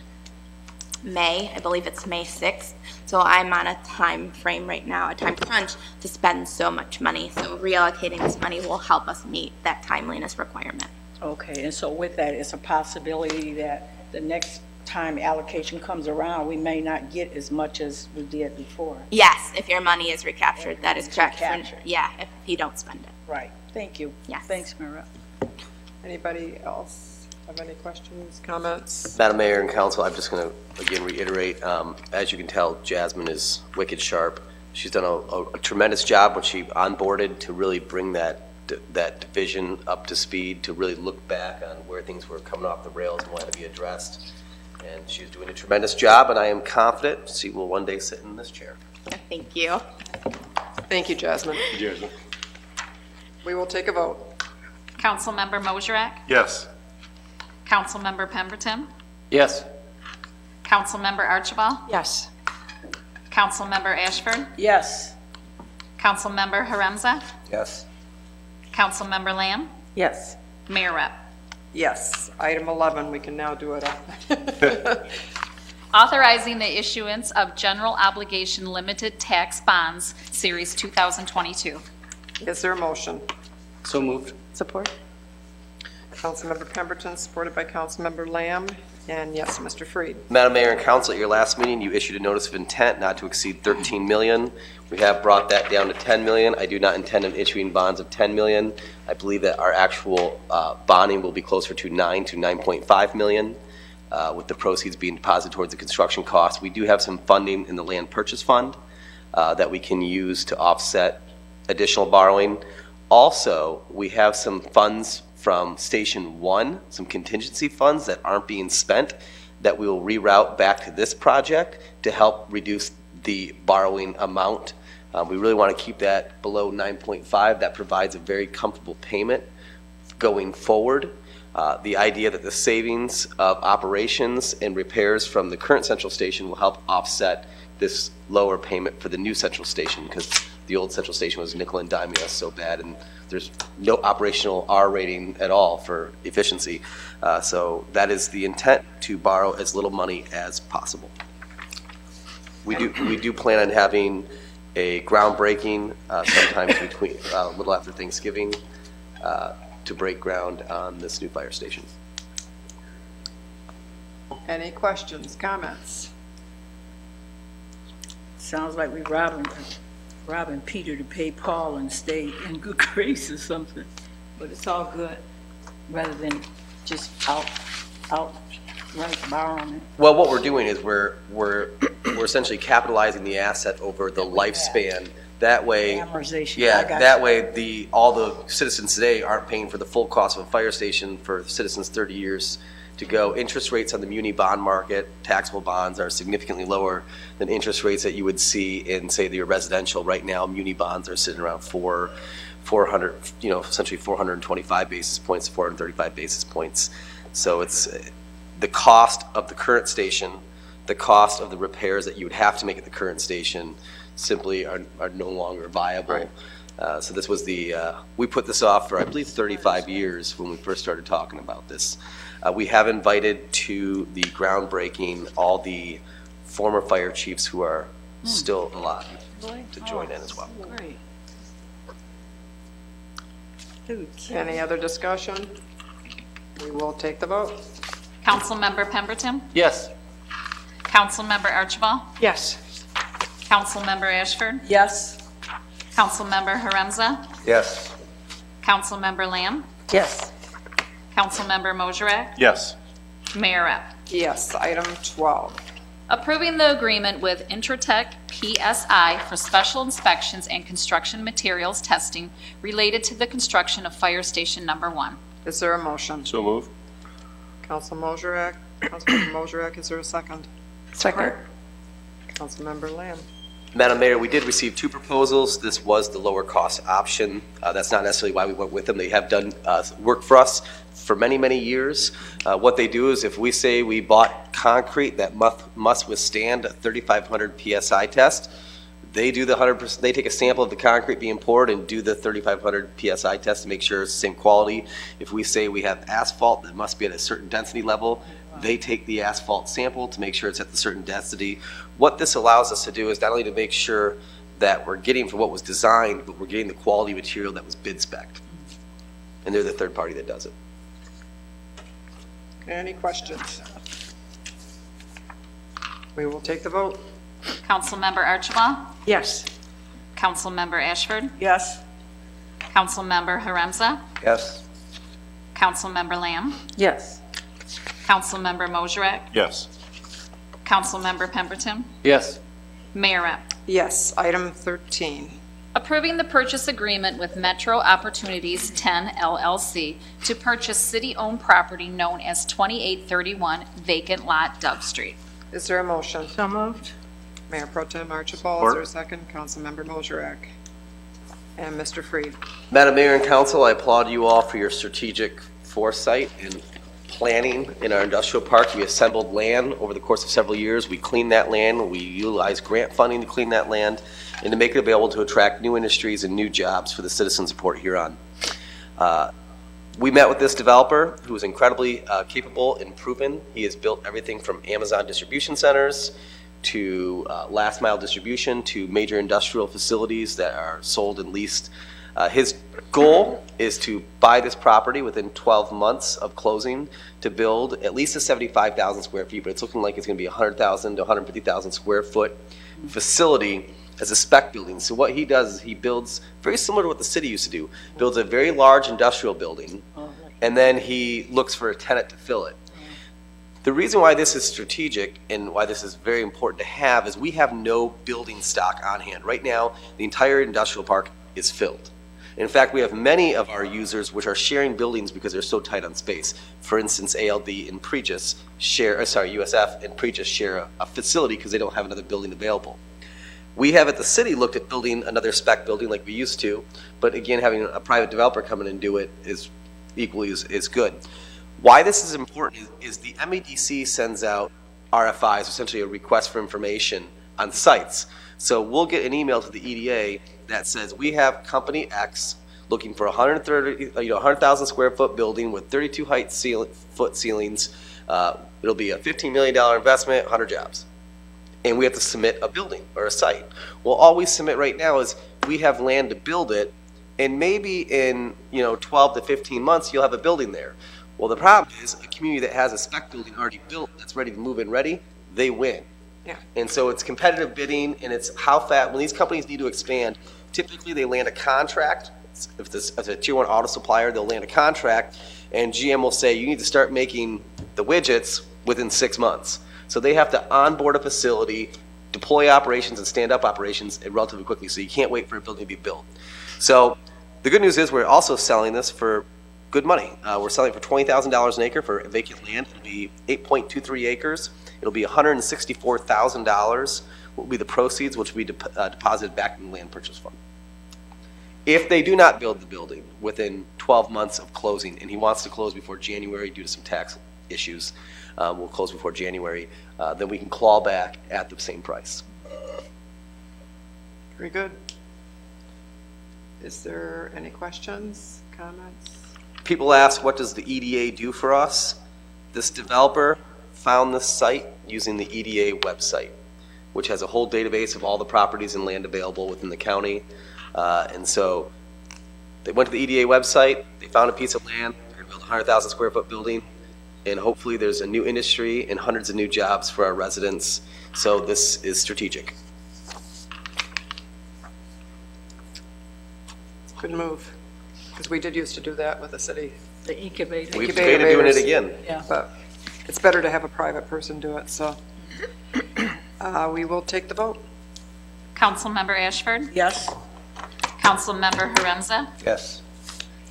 May. I believe it's May 6th. So I'm on a time frame right now, a time crunch, to spend so much money. So reallocating this money will help us meet that timeliness requirement. Okay, and so with that, it's a possibility that the next time allocation comes around, we may not get as much as we did before. Yes, if your money is recaptured, that is correct. Yeah, if you don't spend it. Right. Thank you. Yes. Thanks, Mara. Anybody else have any questions, comments? Madam Mayor and Council, I'm just going to again reiterate, as you can tell, Jasmine is wicked sharp. She's done a tremendous job when she onboarded to really bring that division up to speed, to really look back on where things were coming off the rails and wanted to be addressed. And she's doing a tremendous job, and I am confident she will one day sit in this chair. Thank you. Thank you, Jasmine. Jasmine. We will take a vote. Councilmember Mosiak? Yes. Councilmember Pemberton? Yes. Councilmember Archibald? Yes. Councilmember Ashford? Yes. Councilmember Haremza? Yes. Councilmember Lamb? Yes. Mayor Rep? Yes. Item 11, we can now do it. Authorizing the issuance of general obligation limited tax bonds, Series 2022. Is there a motion? So moved. Support? Councilmember Pemberton, supported by Councilmember Lamb. And yes, Mr. Freed. Madam Mayor and Council, at your last meeting, you issued a notice of intent not to exceed 13 million. We have brought that down to 10 million. I do not intend on issuing bonds of 10 million. I believe that our actual bonding will be closer to 9.5 million, with the proceeds being deposited towards the construction costs. We do have some funding in the land purchase fund that we can use to offset additional borrowing. Also, we have some funds from Station 1, some contingency funds that aren't being spent that we will reroute back to this project to help reduce the borrowing amount. We really want to keep that below 9.5. That provides a very comfortable payment going forward. The idea that the savings of operations and repairs from the current central station will help offset this lower payment for the new central station, because the old central station was nickel and diming us so bad, and there's no operational R rating at all for efficiency. So that is the intent, to borrow as little money as possible. We do plan on having a groundbreaking sometime between a little after Thanksgiving to break ground on this new fire station. Any questions, comments? Sounds like we robbing Peter to pay Paul and stay in good grace or something. But it's all good, rather than just borrowing it. Well, what we're doing is we're essentially capitalizing the asset over the lifespan That way, Amortization. I yeah, got that you. way all the citizens today aren't paying for the full cost of a fire station for citizens 30 years to go. Interest rates on the muni bond market, taxable bonds, are significantly lower than interest rates that you would see in, say, your residential. Right now, muni bonds are sitting around 400, essentially 425 basis points, 435 basis points. So it's the cost of the current station, the cost of the repairs that you would have to make at the current station simply are no longer viable. Right. So this was we put this off for, I believe, 35 years when we first started talking about this. We have invited to the groundbreaking all the former fire chiefs who are still alive to join in as well. Great. Any other discussion? We will take the vote. Councilmember Pemberton? Yes. Councilmember Archibald? Yes. Councilmember Ashford? Yes. Councilmember Haremza? Yes. Councilmember Lamb? Yes. Councilmember Mosherak? Yes. Mayor Epp? Yes, item 12. Approving the agreement with Intratech PSI for special inspections and construction materials testing related to the construction of Fire Station Number 1. Is there a motion? So move. Councilmember Mosherak, is there a second? Second. Councilmember Lamb. Madam Mayor, we did receive 2 proposals. This was the lower cost option. That's not necessarily why we went with them. They have done work for us for many, many years. What they do is if we say we bought concrete that must withstand a 3,500 PSI test, they do the 100%, they take a sample of the concrete being poured and do the 3,500 PSI test to make sure it's the same quality. If we say we have asphalt that must be at a certain density level, they take the asphalt sample to make sure it's at a certain density. What this allows us to do is not only to make sure that we're getting for what was designed, but we're getting the quality material that was bid spec'd. And they're the third party that does it. Any questions? We will take the vote. Councilmember Archibald? Yes. Councilmember Ashford? Yes. Councilmember Haremza? Yes. Councilmember Lamb? Yes. Councilmember Mosherak? Yes. Councilmember Pemberton? Yes. Mayor Epp? Yes, item 13. Approving the purchase agreement with Metro Opportunities 10 LLC to purchase city-owned property known as 2831 vacant lot Dove Street. Is there a motion? So moved. Mayor Pro Tem Archibald, is there a second? Councilmember Mosherak. And Mr. Freed. Madam Mayor and Council, I applaud you all for your strategic foresight and planning in our industrial park. We assembled land over the course of several years. We cleaned that land. We utilized grant funding to clean that land and to make it available to attract new industries and new jobs for the citizens of Port Huron. We met with this developer who is incredibly capable and proven. He has built everything from Amazon distribution centers to last mile distribution to major industrial facilities that are sold and leased. His goal is to buy this property within 12 months of closing to build at least a 75,000 square feet, but it's looking like it's going to be a 100,000 to 150,000 square foot facility as a spec building. So what he does is he builds, very similar to what the city used to do, builds a very large industrial building, and then he looks for a tenant to fill it. The reason why this is strategic and why this is very important to have is we have no building stock on hand. Right now, the entire industrial park is filled. In fact, we have many of our users which are sharing buildings because they're so tight on space. For instance, ALD and Pregis USF and Pregis share a facility because they don't have another building available. We have at the city looked at building another spec building like we used to, but again, having a private developer come in and do it is equally is good. Why this is important is the MEDC sends out RFIs, essentially a request for information on sites. So we'll get an email to the EDA that says we have company X looking for 100,000 square foot building with 32 foot ceilings. It'll be a $15 million investment, 100 jobs. And we have to submit a building or a site. Well, all we submit right now is we have land to build it, and maybe in 12 to 15 months you'll have a building there. Well, the problem is a community that has a spec building already built that's ready to move in ready, they win. Yeah. And so it's competitive bidding, and it's how fast, when these companies need to expand, typically they land a contract. If it's a tier 1 auto supplier, they'll land a contract, and GM will say, you need to start making the widgets within 6 months. So they have to onboard a facility, deploy operations and stand up operations relatively quickly, so you can't wait for a building to be built. So the good news is we're also selling this for good money. We're selling for $20,000 an acre for vacant land. It'll be 8.23 acres. It'll be $164,000 will be the proceeds, which will be deposited back in the land purchase fund. If they do not build the building within 12 months of closing, and he wants to close before January due to some tax issues, we'll close before January, then we can claw back at the same price. Very good. Is there any questions, comments? People ask, what does the EDA do for us? This developer found this site using the EDA website, which has a whole database of all the properties and land available within the county. And so they went to the EDA website, they found a piece of land, they're going to build a 100,000 square foot building, and hopefully there's a new industry and hundreds of new jobs for our residents. So this is strategic. Good move, because we did used to do that with the city. The incubator. We've debated doing it again. Yeah. But it's better to have a private person do it, so we will take the vote. Councilmember Ashford? Yes. Councilmember Huron? Yes.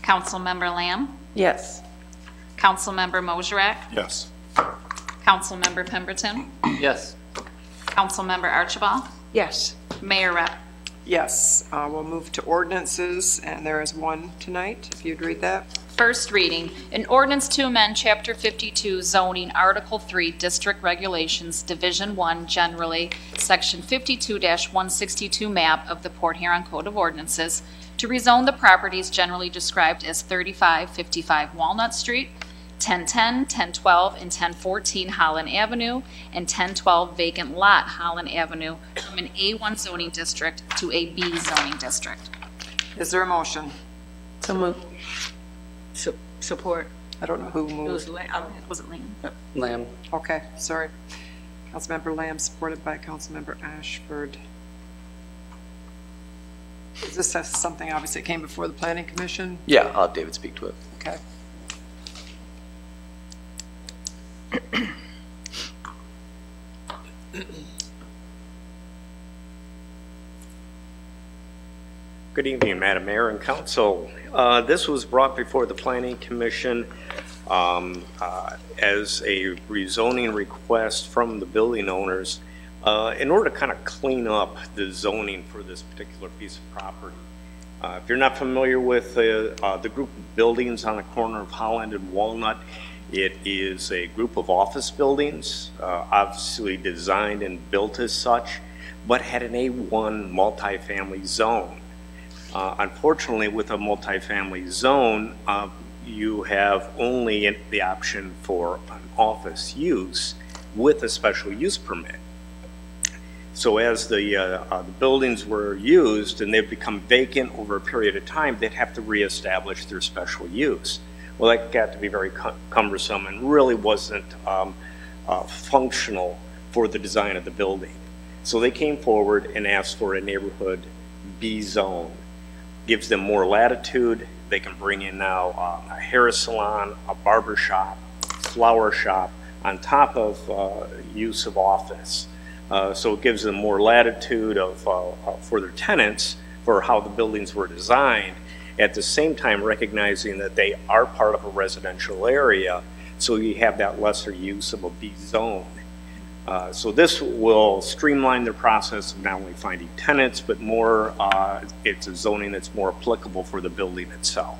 Councilmember Lamb? Yes. Councilmember Mosherak? Yes. Councilmember Pemberton? Yes. Councilmember Archibald? Yes. Mayor Rep? Yes, we'll move to ordinances, and there is one tonight, if you'd read that. First reading, an ordinance to amend Chapter 52 zoning, Article 3, District Regulations, Division 1, generally, Section 52-162 map of the Port Huron Code of Ordinances to rezone the properties generally described as 3555 Walnut Street, 1010, 1012, and 1014 Holland Avenue, and 1012 vacant lot Holland Avenue from an A1 zoning district to a B zoning district. Is there a motion? So move. Support. I don't know who It moved. was Was it Lamb? Lamb. Okay, sorry. Councilmember Lamb, supported by Councilmember Ashford. Is this something obviously came before the Planning Commission? Yeah, I'll have David speak to it. Okay. Good evening, Madam Mayor and Council. This was brought before the Planning Commission as a rezoning request from the building owners in order to kind of clean up the zoning for this particular piece of property. If you're not familiar with the group of buildings on the corner of Holland and Walnut, it is a group of office buildings, obviously designed and built as such, but had an A1 multifamily zone. Unfortunately, with a multifamily zone, you have only the option for an office use with a special use permit. So as the buildings were used and they've become vacant over a period of time, they'd have to reestablish their special use. Well, that got to be very cumbersome and really wasn't functional for the design of the building. So they came forward and asked for a neighborhood B zone. Gives them more latitude. They can bring in now a hair salon, a barber shop, flower shop, on top of use of office. So it gives them more latitude for their tenants for how the buildings were designed, at the same time recognizing that they are part of a residential area, so you have that lesser use of a B zone. So this will streamline the process of not only finding tenants, but more, it's a zoning that's more applicable for the building itself.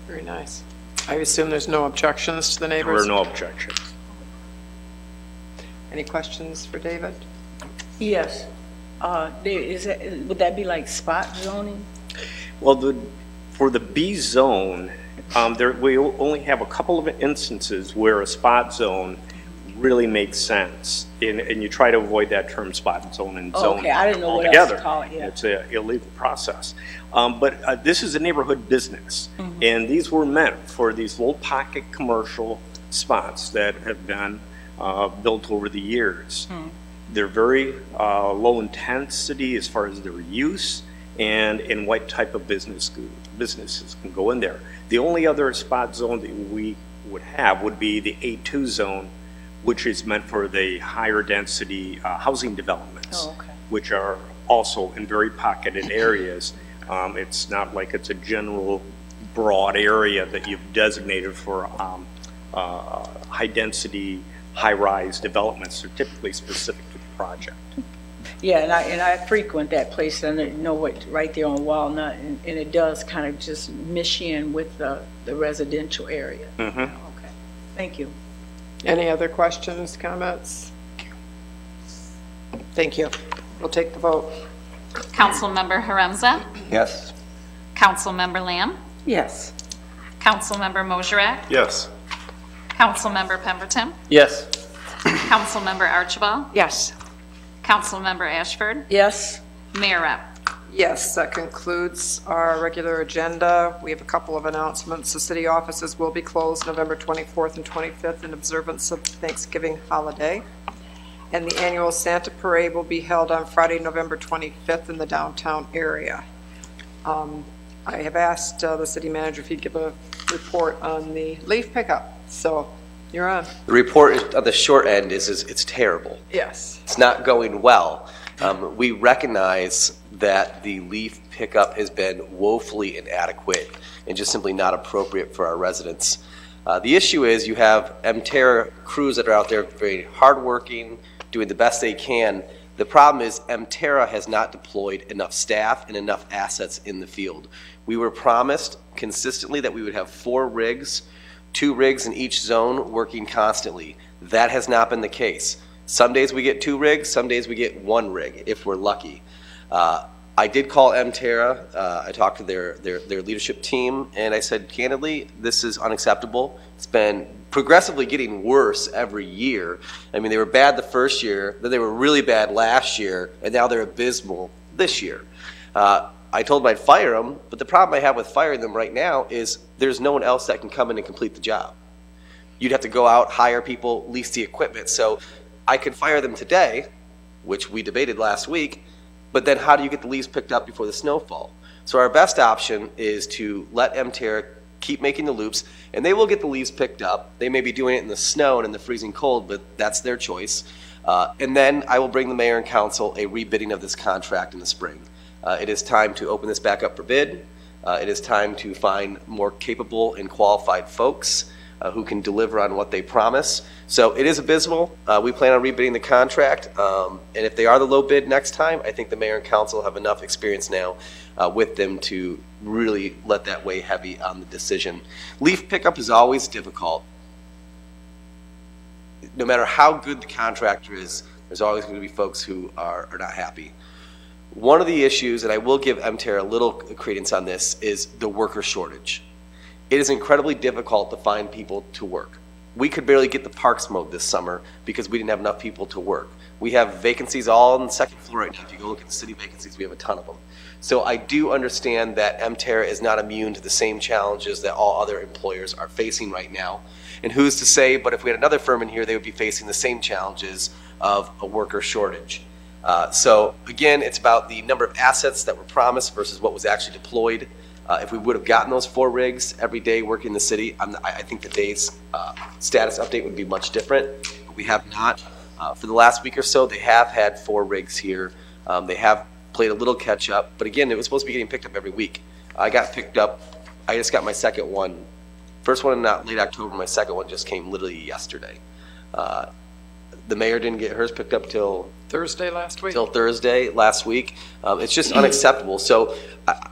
Very nice. I assume there's no objections to the There neighbors? are no objections. Any questions for David? Yes. Would that be like spot zoning? Well, for the B zone, we only have a couple of instances where a spot zone really makes sense, and you try to avoid that term spot zone and zone Okay, I didn't know what else altogether. to call it, yeah. It's an illegal process. But this is a neighborhood business, and these were meant for these little pocket commercial spots that have been built over the years. They're very low intensity as far as their use and in what type of businesses can go in there. The only other spot zone that we would have would be the A2 zone which is meant for the higher density housing developments, Oh, okay. which are also in very pocketed areas. It's not like it's a general broad area that you've designated for high density, high rise developments. They're typically specific to the project. Yeah, and I frequent that place, and I know what, right there on Walnut, and it does kind of just mish in with the residential area. Mm-hmm. Okay, thank you. Any other questions, comments? Thank you. We'll take the vote. Councilmember Haremza, Yes. Councilmember Lamb, Yes. Councilmember Mosherak, Yes. Councilmember Pemberton, Yes. Councilmember Archibald, Yes. Councilmember Ashford, Yes. Mayor Rep. Yes, that concludes our regular agenda. We have a couple of announcements. The city offices will be closed November 24th and 25th in observance of Thanksgiving holiday. And the annual Santa Parade will be held on Friday, November 25th in the downtown area. I have asked the city manager if he'd give a report on the leaf pickup. So you're on. The report on the short end is it's terrible. Yes. It's not going well. We recognize that the leaf pickup has been woefully inadequate and just simply not appropriate for our residents. The issue is you have MTerra crews that are out there very hardworking, doing the best they can. The problem is MTerra has not deployed enough staff and enough assets in the field. We were promised consistently that we would have 4 rigs, 2 rigs in each zone working constantly. That has not been the case. Some days we get 2 rigs, some days we get 1 rig if we're lucky. I did call MTerra. I talked to their leadership team, and I said, candidly, this is unacceptable. It's been progressively getting worse every year. I mean, they were bad the first year, then they were really bad last year, and now they're abysmal this year. I told them I'd fire them, but the problem I have with firing them right now is there's no one else that can come in and complete the job. You'd have to go out, hire people, lease the equipment. So I could fire them today, which we debated last week, but then how do you get the leaves picked up before the snowfall? So our best option is to let MTerra keep making the loops, and they will get the leaves picked up. They may be doing it in the snow and in the freezing cold, but that's their choice. And then I will bring the mayor and council a rebidding of this contract in the spring. It is time to open this back up for bid. It is time to find more capable and qualified folks who can deliver on what they promise. So it is abysmal. We plan on rebidding the contract. And if they are the low bid next time, I think the mayor and council have enough experience now with them to really let that weigh heavy on the decision. Leaf pickup is always difficult. No matter how good the contractor is, there's always going to be folks who are not happy. One of the issues, and I will give MTerra a little credence on this, is the worker shortage. It is incredibly difficult to find people to work. We could barely get the parks mowed this summer because we didn't have enough people to work. We have vacancies all on the second floor right now. If you go look at the city vacancies, we have a ton of them. So I do understand that MTerra is not immune to the same challenges that all other employers are facing right now. And who's to say, but if we had another firm in here, they would be facing the same challenges of a worker shortage. So again, it's about the number of assets that were promised versus what was actually deployed. If we would have gotten those 4 rigs every day working in the city, I think the day's status update would be much different, but we have not. For the last week or so, they have had 4 rigs here. They have played a little catch up, but again, it was supposed to be getting picked up every week. I got picked up, I just got my second one. First one in late October, my second one just came literally yesterday. The mayor didn't get hers picked up till Thursday last week. Till Thursday last week. It's just unacceptable. So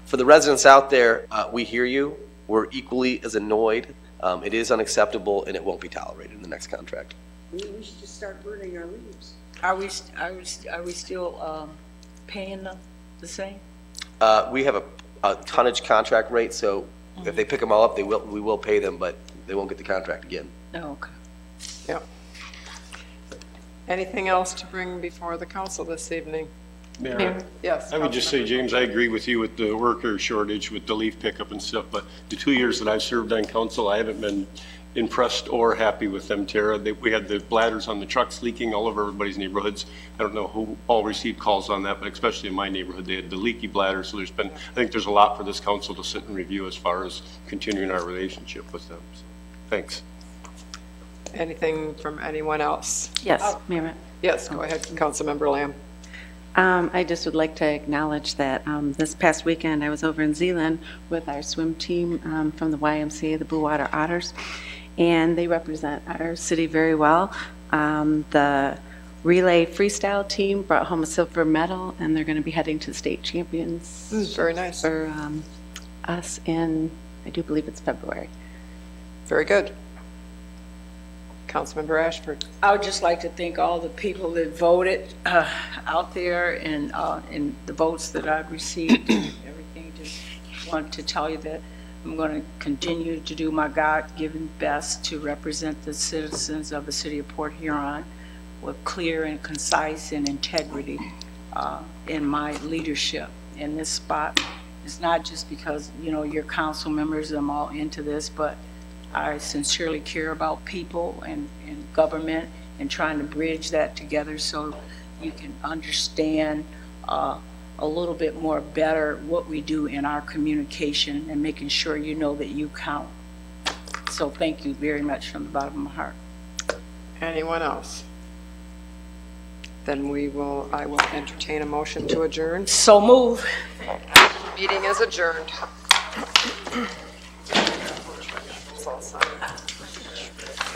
for the residents out there, we hear you. We're equally as annoyed. It is unacceptable, and it won't be tolerated in the next contract. We should just start burning our leaves. Are we still paying them the same? We have a tonnage contract rate, so if they pick them all up, we will pay them, but they won't get the contract again. Oh, okay. Yep. Anything else to bring before the council this evening? Mayor? Yes. I would just say, James, I agree with you with the worker shortage, with the leaf pickup and stuff, but the 2 years that I've served on council, I haven't been impressed or happy with MTerra. We had the bladders on the trucks leaking all over everybody's neighborhoods. I don't know who all received calls on that, but especially in my neighborhood, they had the leaky bladder. So I think there's a lot for this council to sit and review as far as continuing our relationship with them. So, thanks. Anything from anyone else? Yes, Mayor. Yes, go ahead, Councilmember Lamb. I just would like to acknowledge that this past weekend I was over in Zeeland with our swim team from the YMCA, the Blue Water Otters, and they represent our city very well. The relay freestyle team brought home a silver medal, and they're going to be heading to the state champions. Very nice. For us in, I do believe it's February. Very good. Councilmember Ashford. I would just like to thank all the people that voted out there and the votes that I've received and everything. Just want to tell you that I'm going to continue to do my God-given best to represent the citizens of the city of Port Huron with clear and concise and integrity in my leadership in this spot. It's not just because, you know, you're council members, I'm all into this, but I sincerely care about people and government and trying to bridge that together so you can understand a little bit more better what we do in our communication and making sure you know that you count. So thank you very much from the bottom of my heart. Anyone else? Then I will entertain a motion to adjourn. So move. Meeting is adjourned.